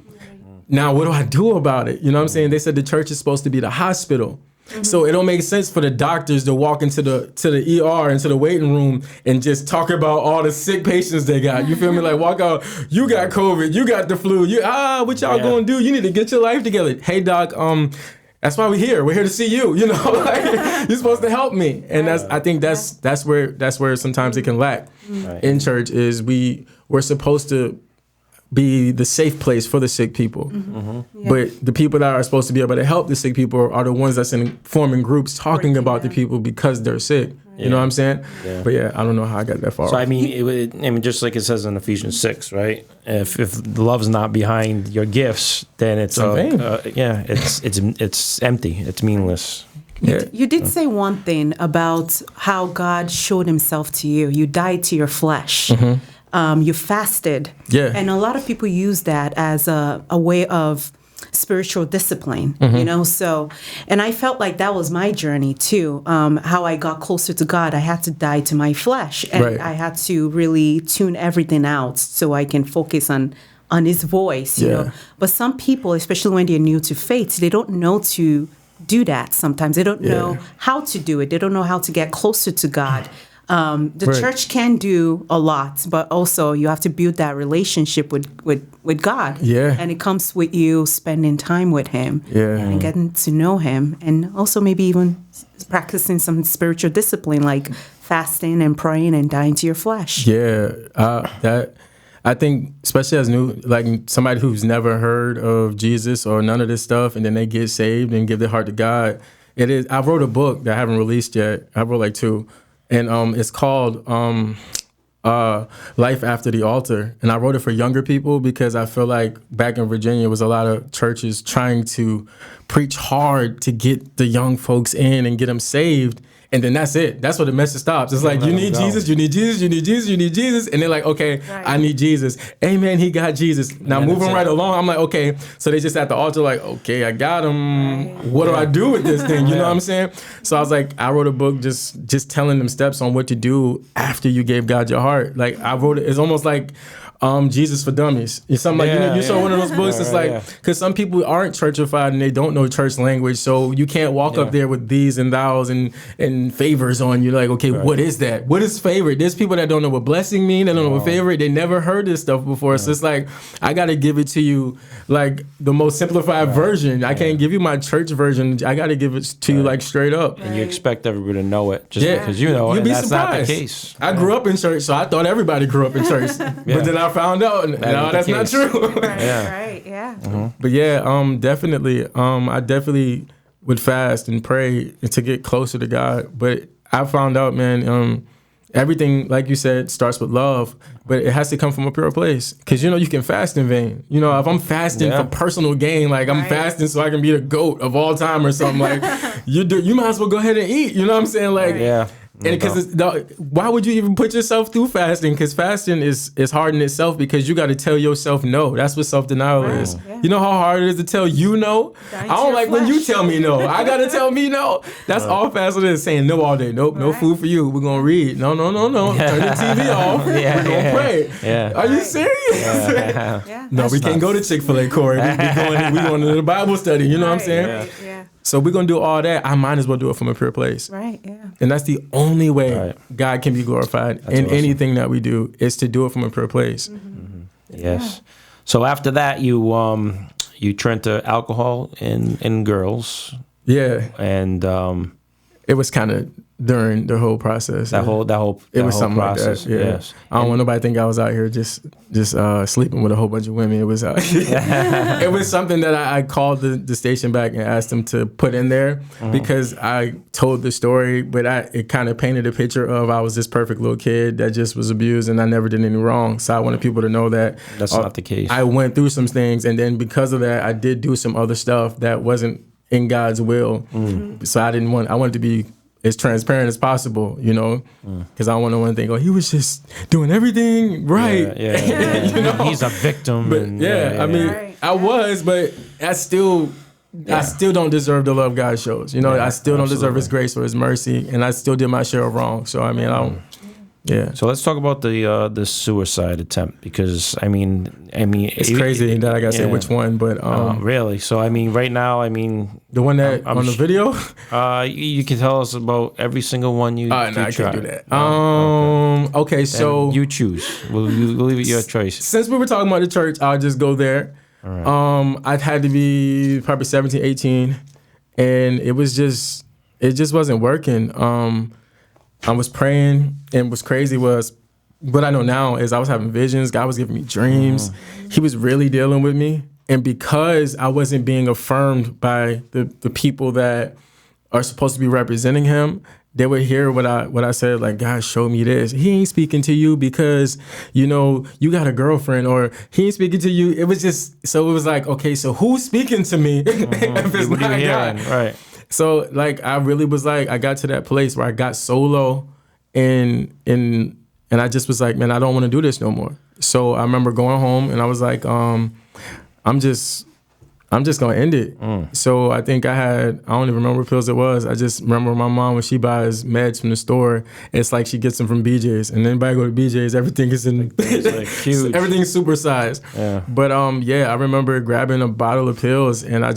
Now, what do I do about it? You know what I'm saying? They said the church is supposed to be the hospital. So it don't make sense for the doctors to walk into the ER, into the waiting room, and just talk about all the sick patients they got. You feel me? Like, walk out, you got COVID, you got the flu, what y'all gonna do? You need to get your life together. Hey, doc, that's why we're here. We're here to see you. Like, you're supposed to help me. And I think that's where sometimes it can lack in church. Is we're supposed to be the safe place for the sick people. Yeah. But the people that are supposed to be able to help the sick people are the ones that's forming groups talking about the people because they're sick. You know what I'm saying? Yeah. But I don't know how I got that far. So I mean, just like it says in Ephesians 6, right? If the love's not behind your gifts, then it's vain. It's empty. It's meaningless. You did say one thing about how God showed himself to you. You died to your flesh. Mm-hmm. You fasted. Yeah. And a lot of people use that as a way of spiritual discipline, So, and I felt like that was my journey too. How I got closer to God, I had to die to my flesh, and I had to really tune everything out so I can focus on his voice, you know. But some people, especially when they're new to faith, they don't know to do that sometimes. They don't know how to do it. They don't know how to get closer to God. The church can do a lot, but also you have to build that relationship with God. Yeah. And it comes with you spending time with him and getting to know him, and also maybe even practicing some spiritual discipline like fasting and praying and dying to your flesh. Yeah. I think, especially as somebody who's never heard of Jesus or none of this stuff, and then they get saved and give their heart to God. I wrote a book that I haven't released yet. I wrote like 2. And it's called Life After the Altar. And I wrote it for younger people because I feel like back in Virginia, was a lot of churches trying to preach hard to get the young folks in and get them saved. And then that's it. That's where the message stops. It's like, you need Jesus, you need Jesus, you need Jesus, you need Jesus. And they're like, okay, right. I need Jesus. Amen, he got Jesus. Now moving right along, I'm like, okay. So they just at the altar like, okay, I got him. Right. What do I do with this thing? You know what I'm saying? So I was like, I wrote a book just telling them steps on what to do after you gave God your heart. Like I wrote it, it's almost like Jesus for Dummies. It's something like, you saw one of those books, it's like, because some people aren't churchified and they don't know church language, so you can't walk up there with these and thous and favors on you. Like, okay, what is that? What is favor? There's people that don't know what blessing mean, they don't know what favor, they never heard this stuff before. So it's like, I got to give it to you like the most simplified version. I can't give you my church version. I got to give it to you like straight up. And you expect everybody to know it just because you know it. You'd be that's surprised. Not the case. I grew up in church, so I thought everybody grew up in church. But then I found out, no, that's not true. Right, yeah. Mm-hmm. But yeah, definitely. I definitely would fast and pray to get closer to God. But I found out, man, everything, like you said, starts with love, but it has to come from a pure place. Because, you can fast in vain. If I'm fasting for personal gain, like I'm fasting so I can be the GOAT of all time or something, like you might as well go ahead and eat. You know what I'm saying? Like, and because why would you even put yourself through fasting? Because fasting is hard in itself because you got to tell yourself no. That's what self-denial is. Yeah. You know how hard it is to tell you no? I don't like when you tell me no. I got to tell me no. That's all fasting is, saying no all day. Nope, no food for you. We're going to read. No. Turn the TV off. We're going to pray. Yeah. Are you serious? No, we can't go to Chick-fil-A, Corey. We going to the Bible study. You know what I'm saying? Yeah. So we're going to do all that. I might as well do it from a pure place. Right, yeah. And that's the only way God can be glorified in anything that we do, is to do it from a pure place. Mm-hmm. Yes. Yeah. So after that, you turned to alcohol and girls. Yeah. And it was kind of during the whole process. It was something process. Like that. Yeah. Yes. I don't want nobody to think I was out here just sleeping with a whole bunch of women. It was it was something that I called the station back and asked them to put in there because I told the story, but it kind of painted a picture of I was this perfect little kid that just was abused and I never did any wrong. So I wanted people to know that that's not the case. I went through some things, and then because of that, I did do some other stuff that wasn't in God's will. So I wanted to be as transparent as possible, because I don't want no one to think, he was just doing everything right. Yeah. He's a victim. But I mean, I was, but I still don't deserve the love God shows. I still don't deserve His grace or His mercy, and I still did my share of wrong. So I mean, I don't. Yeah. So let's talk about the suicide attempt, because I mean it's crazy that I gotta say which one, but really. So I mean, right now, the one that on the video. You can tell us about every single one you. No, I can't do that. Okay, so you choose. We'll leave it your choice. Since we were talking about the church, I'll just go there. All right. I'd had to be probably 17, 18, and it just wasn't working. I was praying, and what's crazy was, what I know now is I was having visions. God was giving me dreams. He was really dealing with me. And because I wasn't being affirmed by the people that are supposed to be representing Him, they would hear what I said, like, God showed me this. He ain't speaking to you because, you got a girlfriend, or He ain't speaking to you. It was just, so it was like, okay, so who's speaking to me if it's not God? Right. So like I really was like, I got to that place where I got so low and I just was like, man, I don't want to do this no more. So I remember going home and I was like, I'm just gonna end it. So I think I don't even remember what pills it was. I just remember my mom, when she buys meds from the store, it's like she gets them from BJ's, and then anybody go to BJ's, everything is like huge. Everything's supersized. Yeah. But I remember grabbing a bottle of pills, and I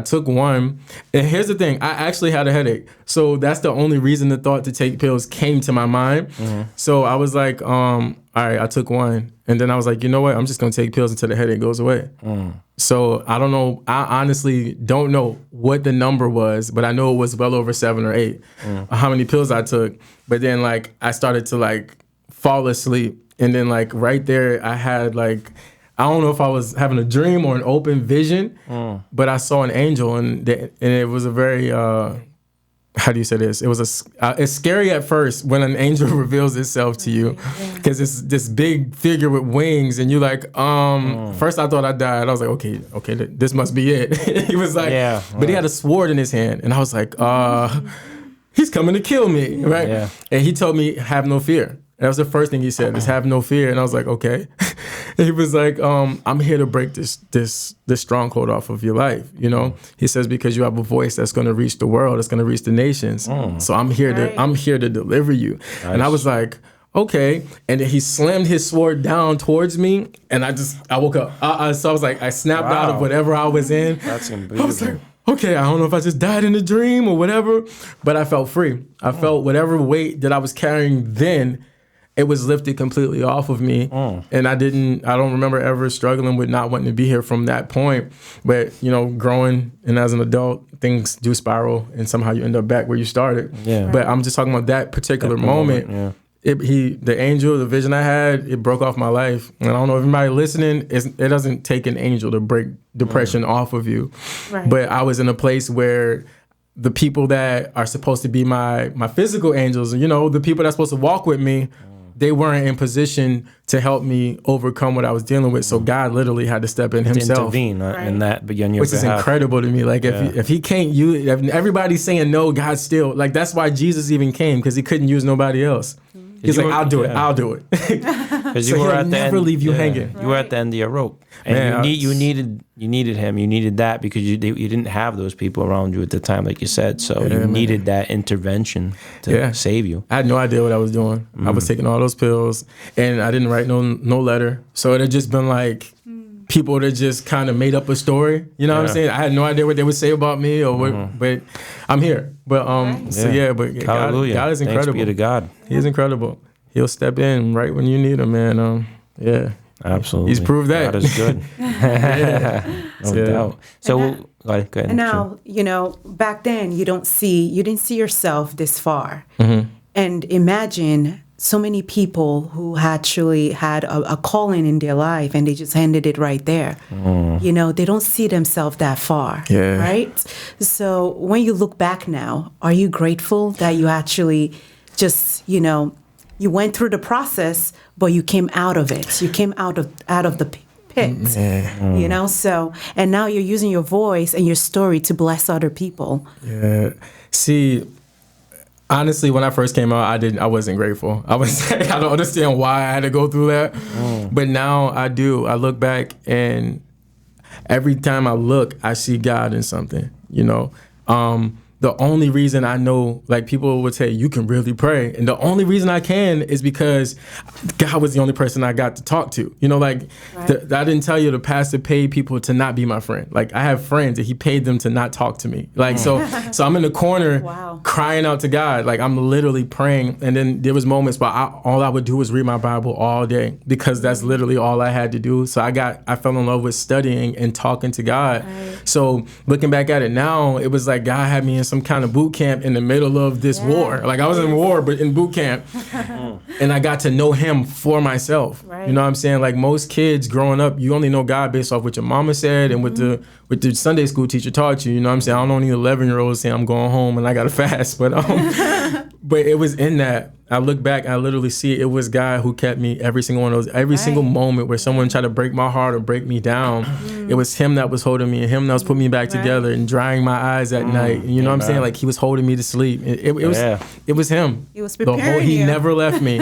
took one. And here's the thing, I actually had a headache, so that's the only reason the thought to take pills came to my mind. So I was like, all right, I took one, and then I was like, you know what? I'm just gonna take pills until the headache goes away. So I don't know. I honestly don't know what the number was, but I know it was well over 7 or 8. How many pills I took? But then like I started to fall asleep, and then like right there I had I don't know if I was having a dream or an open vision, but I saw an angel, and it was a very how do you say this? It was it's scary at first when an angel reveals itself to you, because it's this big figure with wings, and you're like, first I thought I died. I was like, okay, this must be it. He was like, but he had a sword in his hand, and I was like, he's coming to kill me, right? Yeah. And he told me, have no fear. That was the first thing he said, is have no fear. And I was like, okay. He was like, I'm here to break this stronghold off of your life, you know? He says, because you have a voice that's going to reach the world, that's going to reach the nations. So I'm here to deliver you. Nice. And I was like, okay. And then he slammed his sword down towards me, and I woke up. So I was like, I snapped out of whatever I was in. That's I was like, okay, I don't know if I just died in a dream or whatever, but I felt free. I felt whatever weight that I was carrying then, it was lifted completely off of me. And I don't remember ever struggling with not wanting to be here from that point. But, you know, growing and as an adult, things do spiral, and somehow you end up back where you started. Yeah. But I'm just talking about that particular moment. Yeah. The angel, the vision I had, it broke off my life. And I don't know if anybody listening, it doesn't take an angel to break depression off of you. Right. But I was in a place where the people that are supposed to be my physical angels, you know, the people that's supposed to walk with me, they weren't in position to help me overcome what I was dealing with. So God literally had to step in himself. To intervene in that, but on your which behalf. Is incredible to me. Like if he can't use, if everybody's saying no, God still, like that's why Jesus even came, because he couldn't use nobody else. He's like, I'll do it. I'll do it. Because so you were he'll at the never end, leave you hanging. You were at the end of your rope, and you needed him. You needed that because you didn't have those people around you at the time, like you said. So you needed that intervention to save you. I had no idea what I was doing. I was taking all those pills, and I didn't write no letter. So it had just been like people that just kind of made up a story. You know what I'm saying? I had no idea what they would say about me or what, but I'm here. But but Hallelujah. God is incredible. Thanks be to God. He's incredible. He'll step in right when you need him, man. Absolutely. He's proved that. God is good. No doubt. So go ahead. Now, you know, back then you didn't see yourself this far. And imagine so many people who actually had a calling in their life, and they just handed it right there. You know, they don't see themselves that far, right? So when you look back now, are you grateful that you actually just, you know, you went through the process, but you came out of it. You came out of the pit, you know? So, and now you're using your voice and your story to bless other people. Yeah. See, honestly, when I first came out, I wasn't grateful. I was like, I don't understand why I had to go through that. But now I do. I look back, and every time I look, I see God in something, you know? The only reason I know, like people would say, you can really pray. And the only reason I can is because God was the only person I got to talk to. You know, like I didn't tell you the pastor paid people to not be my friend. Like I have friends that he paid them to not talk to me. Like, so I'm in the corner crying out to God. Like I'm literally praying. And then there was moments where all I would do was read my Bible all day, because that's literally all I had to do. So I fell in love with studying and talking to God. So looking back at it now, it was like God had me in some kind of boot camp in the middle of this war. Like I was in war, but in boot camp. And I got to know him for myself. You know what I'm saying? Like most kids growing up, you only know God based off what your mama said and what the Sunday school teacher taught you. You know what I'm saying? I don't know any 11-year-olds saying I'm going home and I got to fast. But but it was in that. I look back, I literally see it was God who kept me every single one of those, every single moment where someone tried to break my heart or break me down. It was him that was holding me, and him that was putting me back together and drying my eyes at night. And you know what I'm saying? Like he was holding me to sleep. It was him. He was preparing He never left me.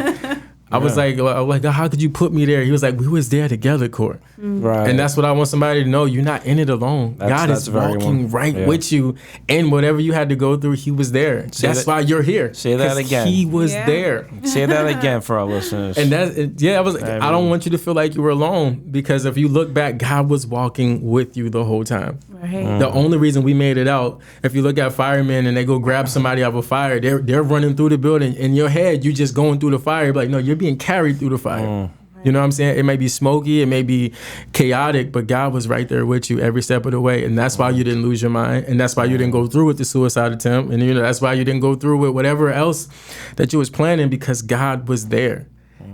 I was like, how could you put me there? He was like, we was there together, Court. Right. And that's what I want somebody to know. You're not in it alone. God is walking with you. And whatever you had to go through, he was there. That's why you're here. Say that again. He was there. Say that again for our listeners. And I don't want you to feel like you were alone, because if you look back, God was walking with you the whole time. Right. The only reason we made it out, if you look at firemen and they go grab somebody out of a fire, they're running through the building. In your head, you just going through the fire. Like, no, you're being carried through the fire. You know what I'm saying? It may be smoky, it may be chaotic, but God was right there with you every step of the way. And that's why you didn't lose your mind. And that's why you didn't go through with the suicide attempt. And that's why you didn't go through with whatever else that you was planning, because God was there.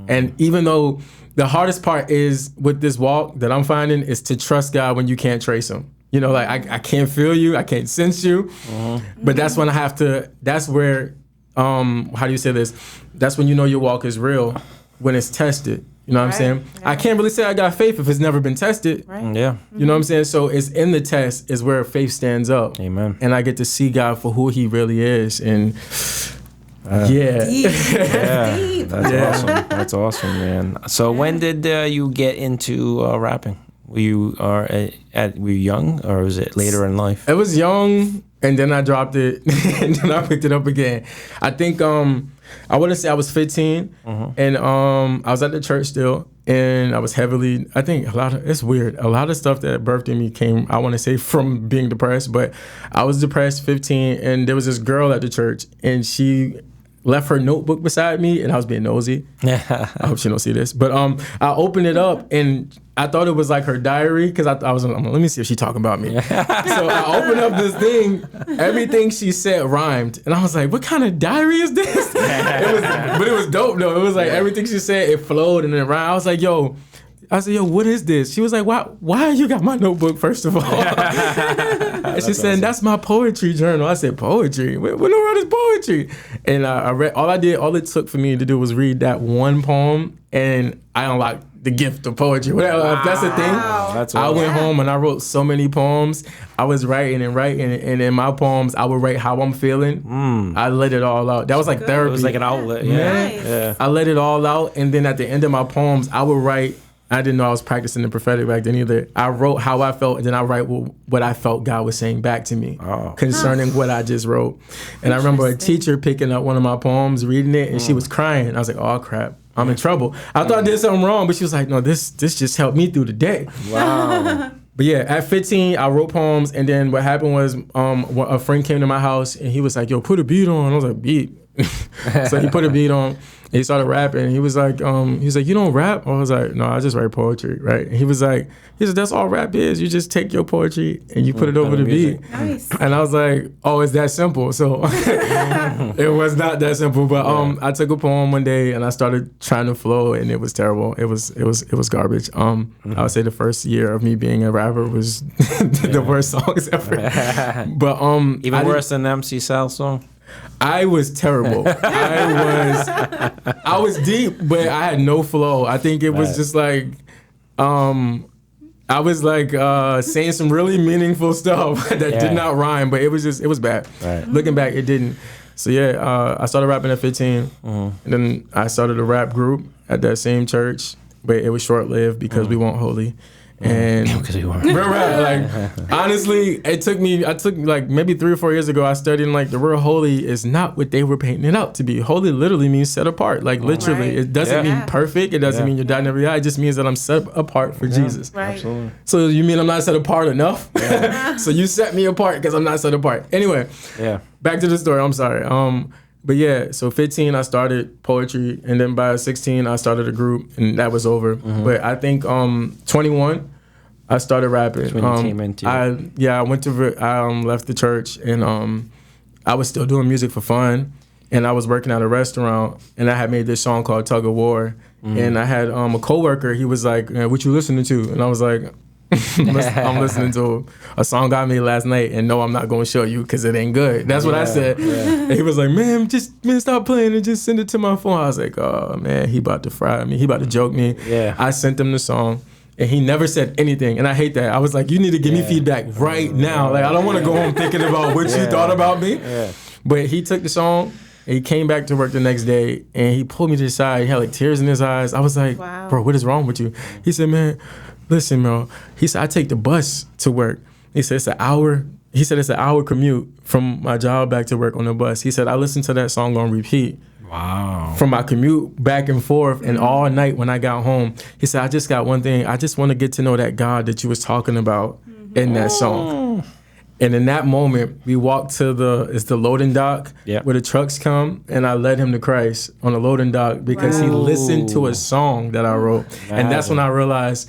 And even though the hardest part is with this walk that I'm finding is to trust God when you can't trace him. You know, like I can't feel you, I can't sense you. But that's when I have to. That's where, how do you say this? That's when you know your walk is real, when it's tested. You know what I'm saying? I can't really say I got faith if it's never been tested. Right. Yeah. You know what I'm saying? So it's in the test is where faith stands up. Amen. And I get to see God for who he really is. And yeah. Deep. That's deep. That's awesome. That's awesome, man. So when did you get into rapping? Were you were you young, or was it later in life? It was young, and then I dropped it, and then I picked it up again. I think I want to say I was 15, and I was at the church still, and I was heavily. I think it's weird. A lot of stuff that birthed in me came, I want to say, from being depressed. But I was depressed, 15, and there was this girl at the church, and she left her notebook beside me, and I was being nosy. I hope she don't see this. But I opened it up, and I thought it was like her diary, because I was like, let me see if she's talking about me. So I opened up this thing. Everything she said rhymed. And I was like, what kind of diary is this? But it was dope, though. It was like everything she said, it flowed and it rhymed. I was like, yo, what is this? She was like, why you got my notebook, first of all? And she said, that's my poetry journal. I said, poetry? What in the world is poetry? And I read, all it took for me to do was read that one poem, and I unlocked the gift of poetry. Whatever, if that's the thing. That's I went home and I wrote so many poems. I was writing, and in my poems, I would write how I'm feeling. I let it all out. That was like therapy. It was like an outlet. Yeah. Nice. Yeah. I let it all out, and then at the end of my poems, I would write. I didn't know I was practicing the prophetic back then either. I wrote how I felt, and then I write what I felt God was saying back to me concerning what I just wrote. And I remember a teacher picking up one of my poems, reading it, and she was crying. I was like, oh crap, I'm in trouble. I thought I did something wrong, but she was like, no, this just helped me through the day. Wow. But yeah, at 15, I wrote poems, and then what happened was a friend came to my house, and he was like, yo, put a beat on. I was like, beat? So he put a beat on. He started rapping. He was like, you don't rap? I was like, no, I just write poetry, right? And he said, that's all rap is. You just take your poetry and you put it over the beat. Nice. And I was like, oh, it's that simple. So it was not that simple. But I took a poem one day and I started trying to flow, and it was terrible. It was garbage. I would say the first year of me being a rapper was the worst songs ever. But even worse than the MC Sal song. I was terrible. I was deep, but I had no flow. I think it was just like, I was like saying some really meaningful stuff that did not rhyme, but it was bad. Right. Looking back, it didn't. So yeah, I started rapping at 15, and then I started a rap group at that same church, but it was short-lived because we weren't holy. And because we weren't. Like honestly, I took like maybe 3 or 4 years ago, I studied like the word holy is not what they were painting it out to be. Holy literally means set apart. Like literally, it doesn't mean perfect. It doesn't mean you're dotting every I. It just means that I'm set apart for Jesus. Right. Absolutely. So you mean I'm not set apart enough? So you set me apart because I'm not set apart. Anyway, back to the story. I'm sorry. But yeah, so 15 I started poetry, and then by 16 I started a group, and that was over. But I think 21 I started rapping. That's when you came into it. I went to left the church, and I was still doing music for fun, and I was working at a restaurant, and I had made this song called Tug of War, and I had a coworker. He was like, "What you listening to?" And I was like, I'm listening to a song I made last night, and no, I'm not going to show you because it ain't good. That's what I said. And he was like, man, stop playing and just send it to my phone. I was like, oh, man, he about to fry me. He about to joke me. Yeah. I sent him the song, and he never said anything, and I hate that. I was like, you need to give me feedback right now. Like, I don't want to go home thinking about what you thought about me. Yeah. But he took the song, and he came back to work the next day, and he pulled me to the side. He had like tears in his eyes. I was like, bro, what is wrong with you? He said, man, listen, bro. He said, I take the bus to work. He said, it's an hour. He said, it's an hour commute from my job back to work on the bus. He said, I listened to that song on repeat. Wow. From my commute back and forth, and all night when I got home. He said, I just got one thing. I just want to get to know that God that you was talking about in that song. And in that moment, we walked to the loading dock where the trucks come, and I led him to Christ on the loading dock because he listened to a song that I wrote. And that's when I realized,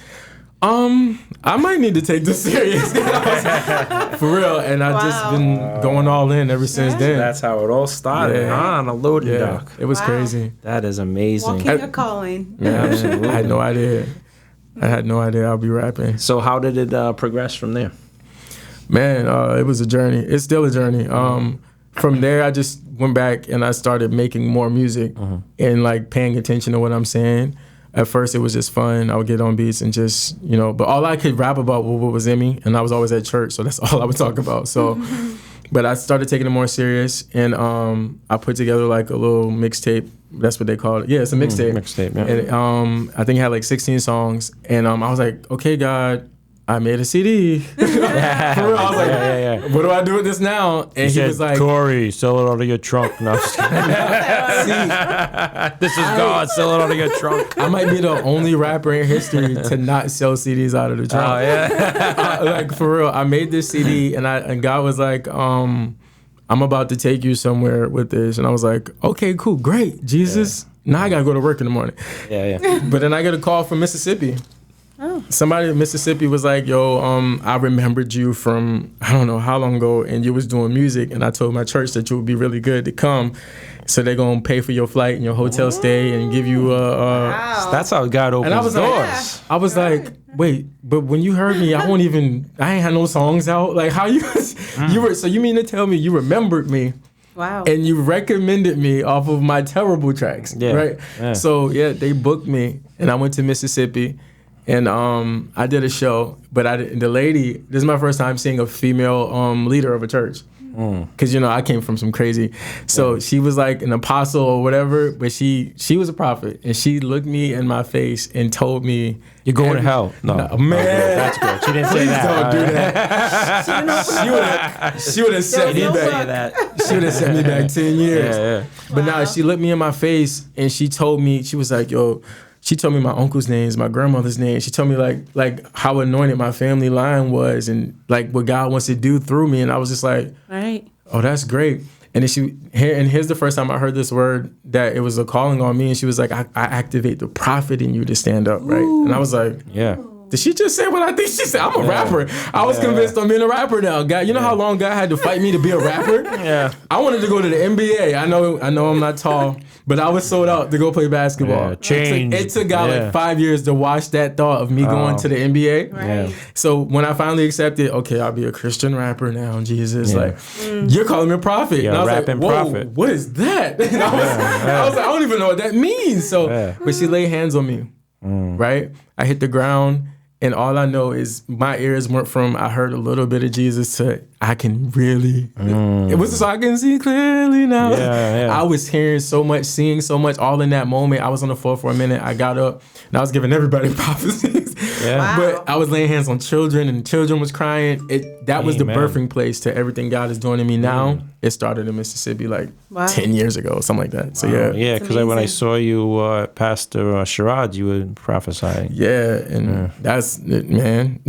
I might need to take this serious. For real. And I've just been going all in ever since then. That's how it all started, on a loading dock. It was crazy. That is amazing. Walking a calling. Yeah, absolutely. I had no idea I'll be rapping. So how did it progress from there? Man, it was a journey. It's still a journey. From there, I just went back and I started making more music and like paying attention to what I'm saying. At first, it was just fun. I would get on beats and just, but all I could rap about was what was in me. And I was always at church, so that's all I would talk about. So, but I started taking it more serious, and I put together like a little mixtape. That's what they call it. Yeah, it's a mixtape. Mixtape, yeah. And I think it had like 16 songs. And I was like, okay, God, I made a CD. For real, I was like, what do I do with this now? And he was like, Corey, sell it out of your trunk. No, this is God, sell it out of your trunk. I might be the only rapper in history to not sell CDs out of the trunk. Oh, yeah. Like, for real, I made this CD, and God was like, I'm about to take you somewhere with this. And I was like, okay, cool, great, Jesus. Now I got to go to work in the morning. Yeah. But then I get a call from Mississippi. Somebody in Mississippi was like, yo, I remembered you from I don't know how long ago, and you was doing music, and I told my church that you would be really good to come, so they're gonna pay for your flight and your hotel stay and give you Wow. That's how God opens doors. Like, I was like, wait, but when you heard me, I ain't had no songs out. Like, how so you mean to tell me you remembered me? Wow. And you recommended me off of my terrible tracks, right? Yeah. So they booked me, and I went to Mississippi. And I did a show, but the lady, this is my first time seeing a female leader of a church. Because, I came from some crazy. So she was like an apostle or whatever, but she was a prophet. And she looked me in my face and told me, you're going to hell. No, man. That's good. She didn't say that. Don't do that. She would have set me back. She would have set me back 10 years. Yeah. But now she looked me in my face and she told me, she was like, yo, she told me my uncle's names, my grandmother's name. She told me like how anointed my family line was and like what God wants to do through me. And I was just like, right. Oh, that's great. And then here's the first time I heard this word, that it was a calling on me. And she was like, I activate the prophet in you to stand up, right? Ooh. And I was like, yeah. Did she just say what I think she said? I'm a rapper. I was convinced I'm being a rapper now. God, you know how long God had to fight me to be a rapper? Yeah. I wanted to go to the NBA. I know I'm not tall, but I was sold out to go play basketball. Yeah, change. It took God like 5 years to wash that thought of me going to the NBA. Right. Yeah. So when I finally accepted, okay, I'll be a Christian rapper now, Jesus. Like, you're calling me a prophet. Yeah, and I was rapping like, whoa, prophet. what is that? And I was like, I don't even know what that means. So, but she laid hands on me, right? I hit the ground. And all I know is my ears went from I heard a little bit of Jesus to I can really. It was so I can see clearly now. Yeah. I was hearing so much, seeing so much, all in that moment. I was on the floor for a minute. I got up and I was giving everybody prophecies. Yeah. Wow. But I was laying hands on children and children was crying. That was the birthing place to everything God is doing in me now. It started in Mississippi like 10 years ago, something like that. So Yeah, because when I saw you, Pastor Sherrod, you were prophesying. Yeah, and that's it, man.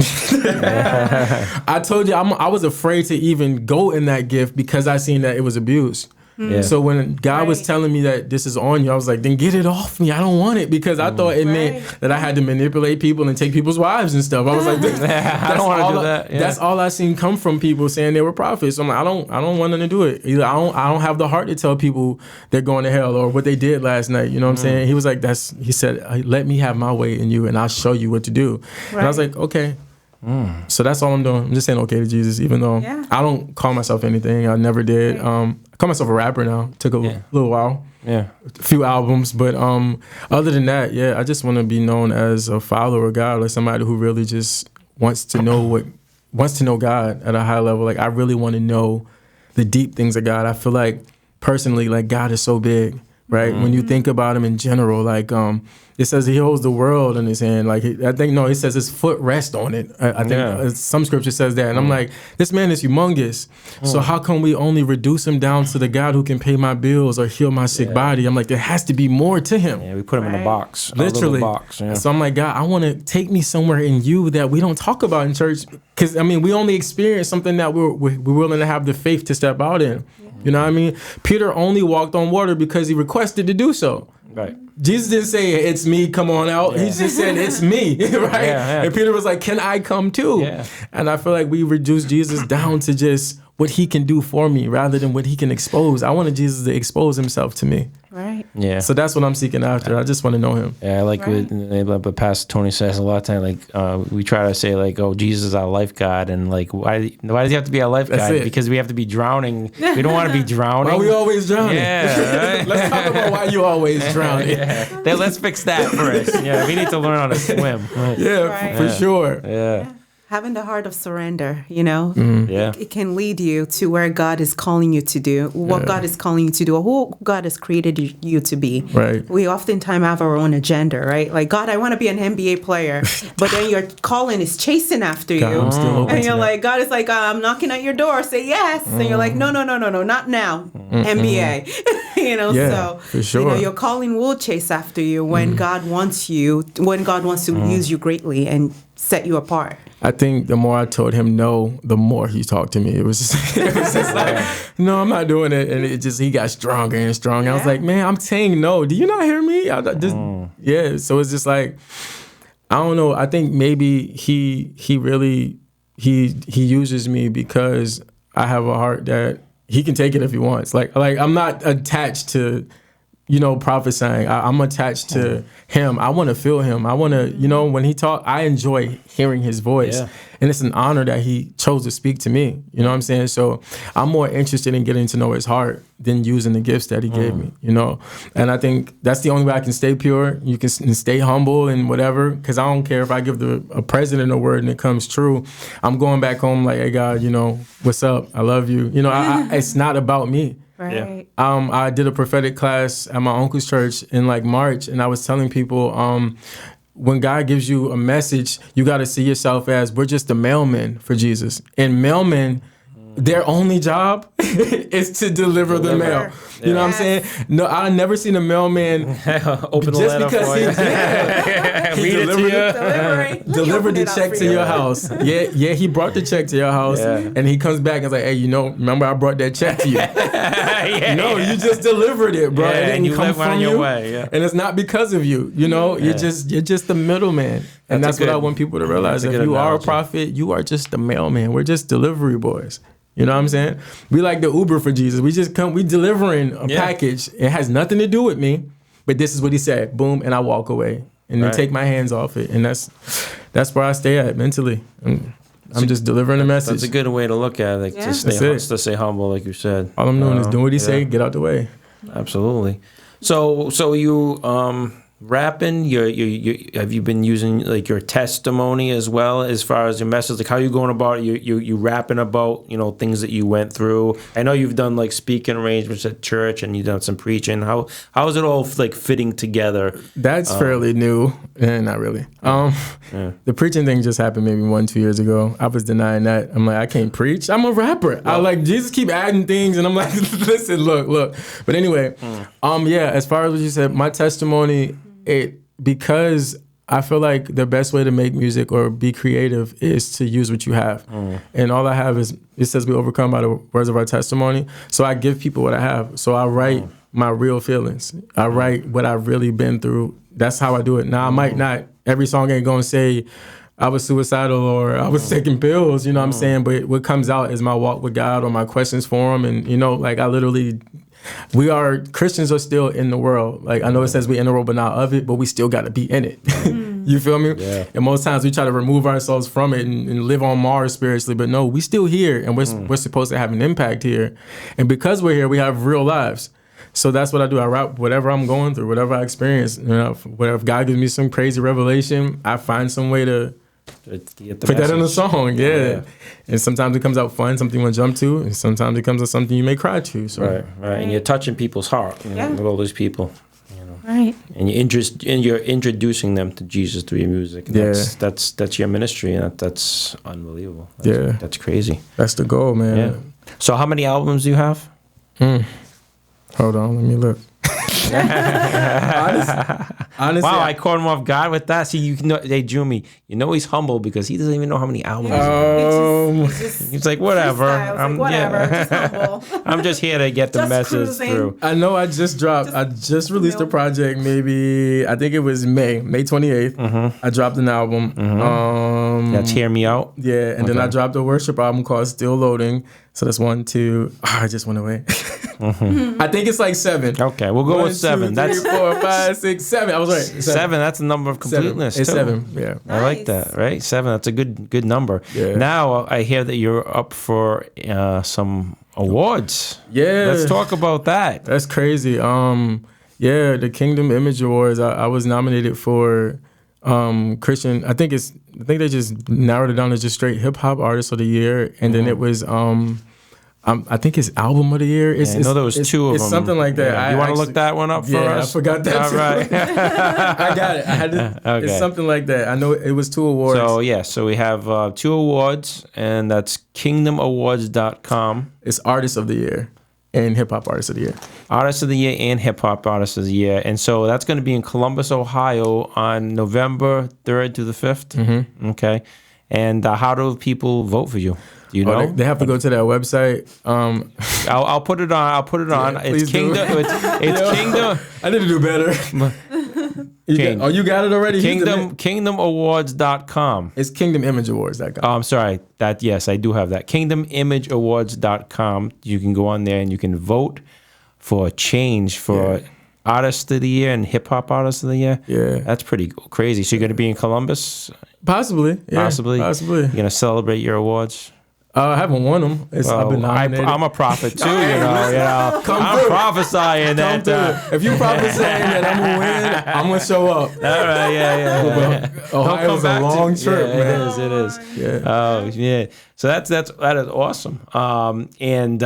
I told you, I was afraid to even go in that gift because I seen that it was abused. Yeah. So when God was telling me that this is on you, I was like, then get it off me. I don't want it, because I thought it meant that I had to manipulate people and take people's wives and stuff. I was like, I don't want to do that. Yeah. That's all I seen come from people saying they were prophets. So I'm like, I don't want them to do it. Either I don't have the heart to tell people they're going to hell or what they did last night. You know what I'm saying? He was like, he said, let me have my way in you and I'll show you what to do. And I was like, okay. So that's all I'm doing. I'm just saying okay to Jesus, even though I don't call myself anything. I never did. I call myself a rapper now. Took a little while. Yeah. A few albums. But other than that, I just want to be known as a follower of God, like somebody who really just wants to know God at a high level. Like I really want to know the deep things of God. I feel like personally, like God is so big, right? When you think about him in general, like it says he holds the world in his hand. Like it says his foot rests on it. I think some scripture says that. And I'm like, this man is humongous. So how come we only reduce him down to the God who can pay my bills or heal my sick body? I'm like, there has to be more to him. Yeah, we put him in a box. Literally. A box, So I'm like, God, I want to take me somewhere in you that we don't talk about in church. Because, we only experience something that we're willing to have the faith to step out in. You know what I mean? Peter only walked on water because he requested to do so. Right. Jesus didn't say, it's me, come on out. He just said, it's me, right? And Peter was like, can I come too? Yeah. And I feel like we reduce Jesus down to just what he can do for me rather than what he can expose. I wanted Jesus to expose himself to me. Right. Right. Yeah. So that's what I'm seeking after. I just want to know him. Yeah, I like Right. what Pastor Tony says a lot of times. Like we try to say like, "Oh, Jesus is our lifeguard," and like, why does he have to be our lifeguard? Because we have to be drowning. We don't want to be drowning. Why we always drowning? Yeah, right? Let's talk about why you always drowning. Yeah. Then let's fix that first. Yeah, we need to learn how to swim. Yeah, Right. for sure. Yeah. Having the heart of surrender, you know, Yeah. it can lead you to where God is calling you to do, what God is calling you to do, or who God has created you to be. Right. We oftentimes have our own agenda, right? Like, God, I want to be an NBA player, but then your calling is chasing after God, you. I'm still open And to you're that. like, God is like, I'm knocking at your door, say yes. And you're like, no, not now, NBA. You know, Yeah, so, for sure. you know, your calling will chase after you when God wants you, when God wants to use you greatly and set you apart. I think the more I told him no, the more he talked to me. It was just like, no, I'm not doing it. And he got stronger and stronger. I was Yeah. like, man, I'm saying no. Do you not hear me? Yeah. So it's just like, I don't know. I think maybe he really uses me because I have a heart that he can take it if he wants. Like I'm not attached to, prophesying. I'm attached to him. I want to feel him. I want to, when he talk, I enjoy hearing his voice. Yeah. And it's an honor that he chose to speak to me. You know what I'm saying? So I'm more interested in getting to know his heart than using the gifts that he gave me, And I think that's the only way I can stay pure. You can stay humble and whatever, because I don't care if I give a president a word and it comes true. I'm going back home like, hey, God, what's up? I love you. It's not about me. Right. I did a prophetic class at my uncle's church in like March, and I was telling people, when God gives you a message, you got to see yourself as we're just the mailmen for Jesus. And mailmen, their only job is to deliver the mail. You know what I'm saying? No, I never seen a mailman Open the just letter because for you. he Read it to you. delivered the check to your house. Yeah, he brought the check to your house, and he comes back and is like, hey, remember I brought that check to you. No, you just delivered it, bro. Yeah, It and didn't you come live on from your you, way, yeah. and it's not because of you. You're just the middleman, and That's that's a what I good- want people to realize. that's a If good you are a analogy. prophet, you are just the mailman. We're just delivery boys. You know what I'm saying? We like the Uber for Jesus. We just we delivering a package. It has nothing to do with me, but this is what he said. Boom, and I walk away and then Right. take my hands off it, and that's where I stay at mentally. I'm just delivering a message. That's a good way to look at it. Like, Yeah. to stay humble, like you said. All I'm doing is doing what he say. Get out the way. Absolutely. So you rapping? You have you been using like your testimony as well as far as your message? Like how you going about you rapping about things that you went through? I know you've done like speaking arrangements at church and you've done some preaching. How is it all like fitting together? That's fairly new. Not really. The preaching thing just happened maybe 1-2 years ago. I was denying that. I'm like, I can't preach. I'm a rapper. I like Jesus keep adding things, and I'm like, listen, look. But anyway, as far as what you said, my testimony, because I feel like the best way to make music or be creative is to use what you have. And all I have is, it says we overcome by the words of our testimony. So I give people what I have. So I write my real feelings. I write what I've really been through. That's how I do it. Now, I might not, every song ain't gonna say I was suicidal or I was taking pills, you know what I'm saying? But what comes out is my walk with God or my questions for him. And, Christians are still in the world. Like, I know it says we in the world, but not of it, but we still got to be in it. You feel me? Yeah. And most times we try to remove ourselves from it and live on Mars spiritually, but no, we still here, and we're supposed to have an impact here. And because we're here, we have real lives. So that's what I do. I rap whatever I'm going through, whatever I experience. Whatever, if God gives me some crazy revelation, I find some way to Get the put that in a message. song, And sometimes it comes out fun, something you want to jump to, and sometimes it comes out something you may cry to. So. Right. And you're touching people's heart with all these people. Right. And you're introducing them to Jesus through your music. That's your ministry, and that's unbelievable. That's crazy. That's the goal, man. Yeah. So how many albums do you have? Hold on, let me look. Honestly, Wow, I caught him off guard with that. See, they drew me. He's humble because he doesn't even know how many albums. He's like, whatever. Just humble. I'm just here to get the Just message cruising. through. I know I just released a project maybe, I think it was May 28th. I dropped an album. That's Hear Me Out. Yeah, and then I dropped a worship album called Still Loading. So that's 1, 2. I just went away. I think it's like 7. Okay, we'll go with 7. 2, 3, That's 4, 5, 6, 7. I was right. 7. That's a number of completeness. 7. It's too. 7. Yeah. I like that. Right, 7. That's a good number. Yeah. Now I hear that you're up for some awards. Yeah. Let's talk about that. That's crazy. Yeah, the Kingdom Image Awards. I was nominated for Christian. I think they just narrowed it down to just straight hip hop artist of the year, and then it was I think it's album of the year. I know there was 2 of them. It's something like that. Yeah. You want to look that one up for us? I forgot that. All right. I got it. I had to. Okay. It's something like that. I know it was 2 awards. So we have 2 awards, and that's kingdomawards.com. It's Artist of the Year and Hip Hop Artist of the Year. Artist of the Year and Hip Hop Artist of the Year. And so that's going to be in Columbus, Ohio on November 3rd to the 5th. Mm-hmm. Okay. And how do people vote for you? Do you know? They have to go to that website. I'll put it on. Yeah, it's Kingdom. It's Kingdom. I need to do better. You got it already? Kingdomawards.com. It's kingdomimageawards.com. Oh, I'm sorry. Yes, I do have that. Kingdomimageawards.com. You can go on there and you can vote for change for Artist of the Year and Hip Hop Artist of the Year. Yeah. That's pretty crazy. So you're going to be in Columbus? Possibly. Yeah, possibly. You're going to celebrate your awards? I haven't won them. I've been nominated. I'm a prophet too, I'm prophesying that. If you prophesying that I'm gonna win, I'm gonna show up. All right, yeah. Ohio's a long trip, man. It is. Yeah. Oh, yeah. So that is awesome. And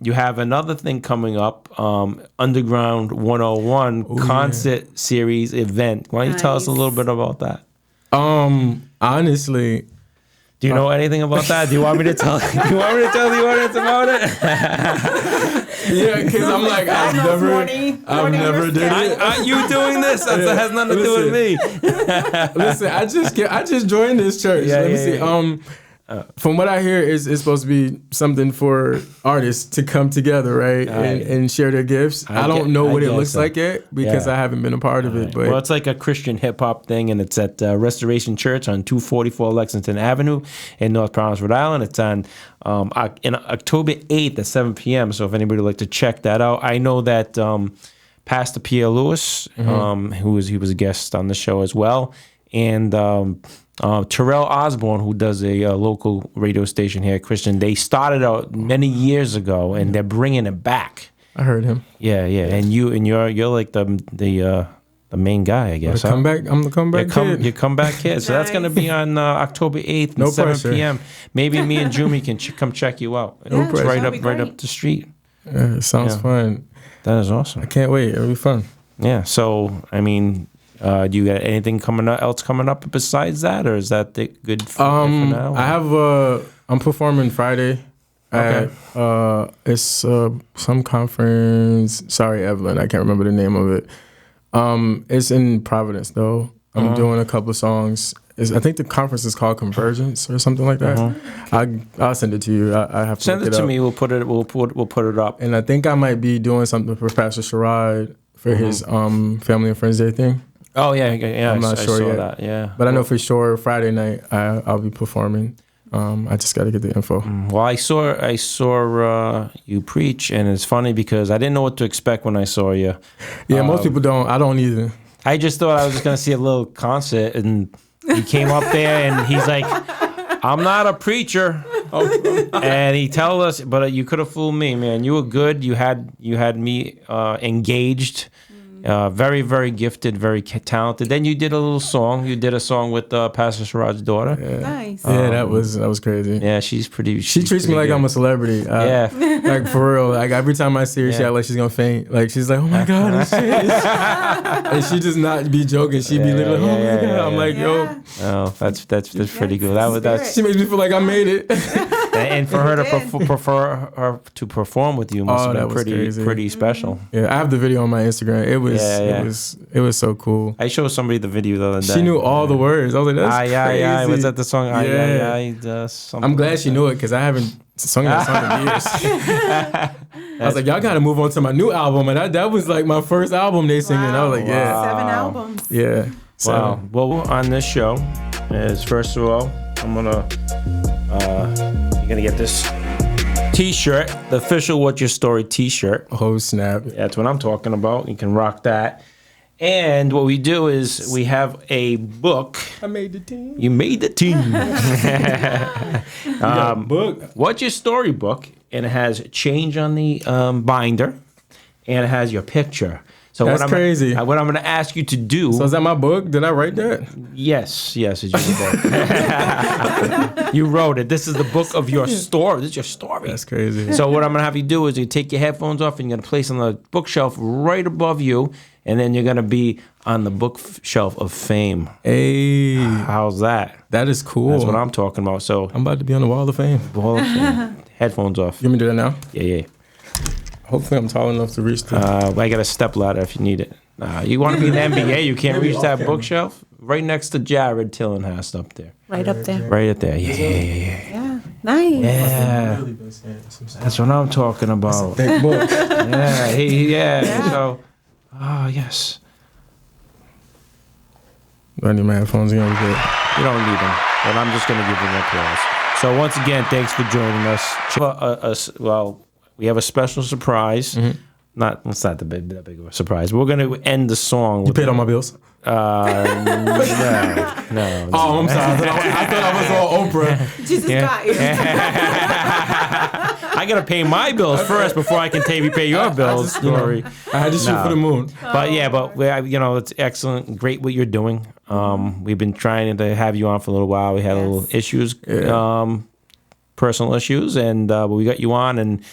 you have another thing coming up, Underground 101 concert series event. Why don't you tell us a little bit about that? Honestly. Do you know anything about that? Do you want me to tell? Do you want me to tell the audience about it? Yeah, because I'm like, I've never did it. You doing this? That has nothing to do with me. Listen, I just joined this church. Let me see. From what I hear, it's supposed to be something for artists to come together, right, and share their gifts. I don't know what it looks like yet because I haven't been a part of it. But well, it's like a Christian hip hop thing, and it's at Restoration Church on 244 Lexington Avenue in North Providence, Rhode Island. It's on in October 8th at 7 p.m. So if anybody would like to check that out, I know that Pastor Pierre Lewis, he was a guest on the show as well, and Terrell Osborne, who does a local radio station here, Christian. They started out many years ago, and they're bringing it back. I heard him. Yeah, and you're like the main guy, I guess. I'm the comeback kid. Your comeback kid. So that's going to be on October 8th at 7 p.m. Maybe me and Jumi can come check you out. No pressure. Right up the street. Yeah, it sounds fun. That is awesome. I can't wait. It'll be fun. Yeah. So I mean. Do you got anything else coming up besides that, or is that good for now? I have I'm performing Friday at it's some conference. Sorry, Evelyn, I can't remember the name of it. It's in Providence though. I'm doing a couple of songs. I think the conference is called Convergence or something like that. I'll send it to you. I have to send it to me. We'll put it up. And I think I might be doing something for Pastor Sherrod for his Family and Friends Day thing. Oh yeah. I'm not sure yet. That, yeah. But I know for sure Friday night I'll be performing. I just got to get the info. Well, I saw you preach, and it's funny because I didn't know what to expect when I saw you. Yeah, most people don't. I don't either. I just thought I was just gonna see a little concert, and he came up there, and he's like, "I'm not a preacher," and he told us, but you could have fooled me, man. You were good. You had me engaged. Very, very gifted, very talented. Then you did a little song. You did a song with Pastor Sherrod's daughter. Yeah. Nice. Yeah, that was crazy. Yeah, she's pretty. She treats me like I'm a celebrity. Like for real. Like every time I see her, she act like she's gonna faint. Like she's like, "Oh my God," and she just not be joking. She be literally, "Oh my God." I'm like, "Yo." Oh, that's pretty good. She makes me feel like I made it. And for her to perform with you must have been pretty special. Yeah, I have the video on my Instagram. It was so cool. I showed somebody the video the other day. She knew all the words. I was like, that's crazy. Was that the song? I'm glad she knew it because I haven't sung that song in years. I was like, y'all got to move on to my new album, and that was like my first album they singing. I was like, 7 albums. Yeah. Wow. Well, on this show is first of all, you're gonna get this T-shirt, the official What's Your Story T-shirt. Oh, snap. That's what I'm talking about. You can rock that. And what we do is we have a book. I made the team. You made the team. Book. What's Your Story book? And it has change on the binder. And it has your picture. So That's crazy. What I'm going to ask you to do. So is that my book? Did I write that? Yes, it's your book. You wrote it. This is the book of your story. This is your story. That's crazy. So what I'm going to have you do is you take your headphones off and you're going to place on the bookshelf right above you. And then you're going to be on the bookshelf of fame. Hey. How's that? That is cool. That's what I'm talking about. So I'm about to be on the wall of fame. Wall of Fame. Headphones off. You want me to do that now? Yeah. Hopefully I'm tall enough to reach the... I got a step ladder if you need it. You want to be in the NBA, you can't reach that bookshelf? Right next to Jared Tillinghast up there. Right up there. Right up there. Yeah. Yeah. Nice. Yeah. That's what I'm talking about. Big book. Yeah. So, yes. Do I need my headphones again? You don't need them, but I'm just going to give you an applause. So once again, thanks for joining us. We have a special surprise. Mm-hmm. It's not that big of a surprise. We're going to end the song. You paid all my bills? No. Oh, I'm sorry. I thought I was all Oprah. Jesus got you. I got to pay my bills first before I can pay your bills. Story. I had to shoot for the moon. But it's excellent. Great what you're doing. We've been trying to have you on for a little while. We had a little issues. Yeah. Personal issues, and we got you on, and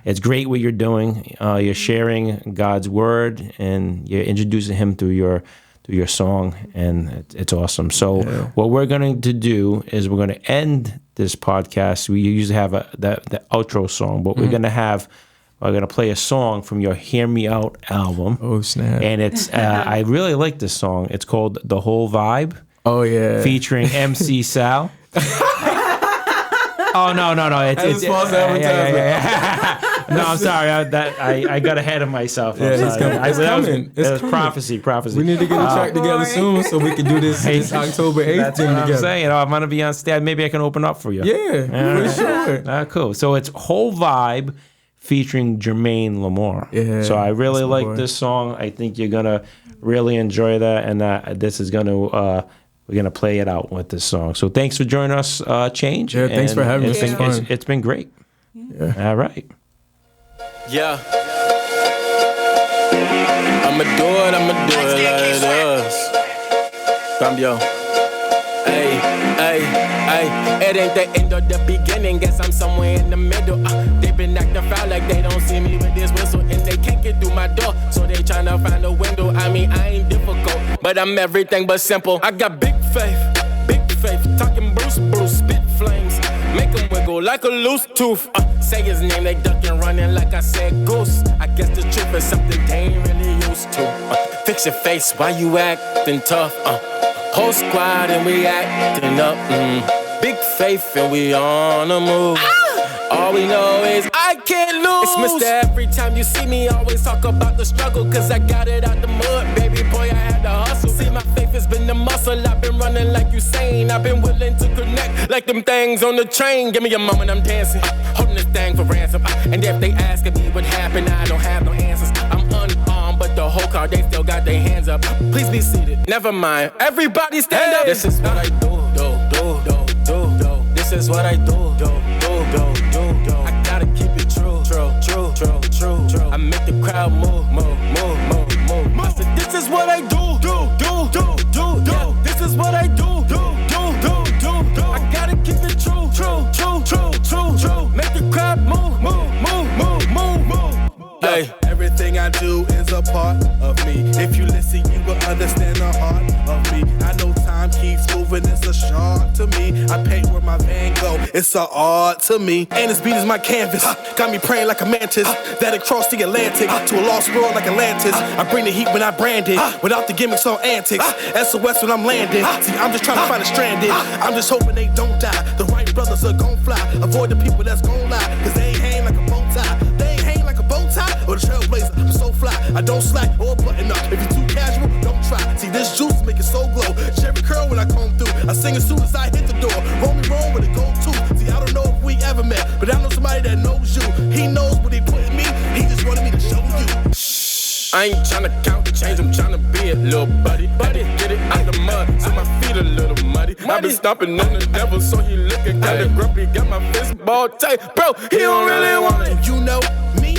it's great what you're doing. You're sharing God's word, and you're introducing Him through your song, and it's awesome. So what we're going to do is we're going to end this podcast. We usually have the outro song, but we're going to play a song from your Hear Me Out album. Oh, snap. And it's I really like this song. It's called The Whole Vibe. Oh, yeah. Featuring MC Sal. Oh, no. It's false advertisement. No, I'm sorry. I got ahead of myself. Yeah, it's coming. It's prophecy. We need to get a track together soon so we can do this October 8th That's thing what together. I'm saying. I'm going to be on stage. Maybe I can open up for you. Yeah, for sure. Cool. So it's Whole Vibe featuring Jermaine Lamar. Yeah, so I really like boy. this song. I think you're going to really enjoy that. And this is going to... we're going to play it out with this song. So thanks for joining us, Change. Yeah, thanks for having us. It's been great. Yeah. All right. Yeah. I'ma do it like this. Cambio. Hey. It ain't the end or the beginning. Guess I'm somewhere in the middle. They been acting foul like they don't see me with this whistle. And they can't get through my door, so they tryna find a window. I mean, I ain't difficult, but I'm everything but simple. I got big faith. Talking Bruce, spit flames. Make them wiggle like a loose tooth. Say his name, they ducking, running like I said goose. I guess the truth is something they ain't really used to. Fix your face, why you acting tough? Whole squad and we acting up. Big faith and we on the move. All we know is I can't lose. It's Mr. Every time you see me, always talk about the struggle. Cause I got it out the mud, baby boy, I had to hustle. See, my faith has been the muscle. I've been running like Usain. I've been willing to connect like them things on the train. Give me a moment, I'm dancing, holding this thing for ransom. And if they asking me what happened, I don't have no answers. I'm unarmed, but the whole car, they still got their hands up. Please be seated, never mind, everybody stand up. This is what I do. This is what I do. I gotta keep it true. I make the crowd move. I said, this is what I do. Yeah, this is what I do. I gotta keep it true. Make the crowd move. Hey, everything I do is a part of me. If you listen, you will understand the heart of me. I know time keeps moving, it's a sharp to me. I paint where my van go, it's a art to me. And this beat is my canvas, got me praying like a mantis, that it crossed the Atlantic to a lost world like Atlantis. I bring the heat when I brand it, without the gimmicks or antics. SOS when I'm landing, see I'm just trying to find a stranded. I'm just hoping they don't die, the right brothers are gon' fly. Avoid the people that's gon' lie, cause they ain't hang like a bow tie. They ain't hang like a bow tie, or the trailblazer, I'm so fly. I don't slack or button up, if you're too casual, don't try. See this juice make it so glow, cherry curl when I come through. I sing as soon as I hit the door, roll me wrong with a gold tooth. See I don't know if we ever met, but I know somebody that knows you. He knows what he put in me, he just wanted me to show you. I ain't tryna count the change, I'm tryna be it, little buddy. Get it out the mud, so my feet a little muddy. I been stomping on the devil, so he looking kinda grumpy. Got my fist ball tight, bro, he don't really want it. You know me,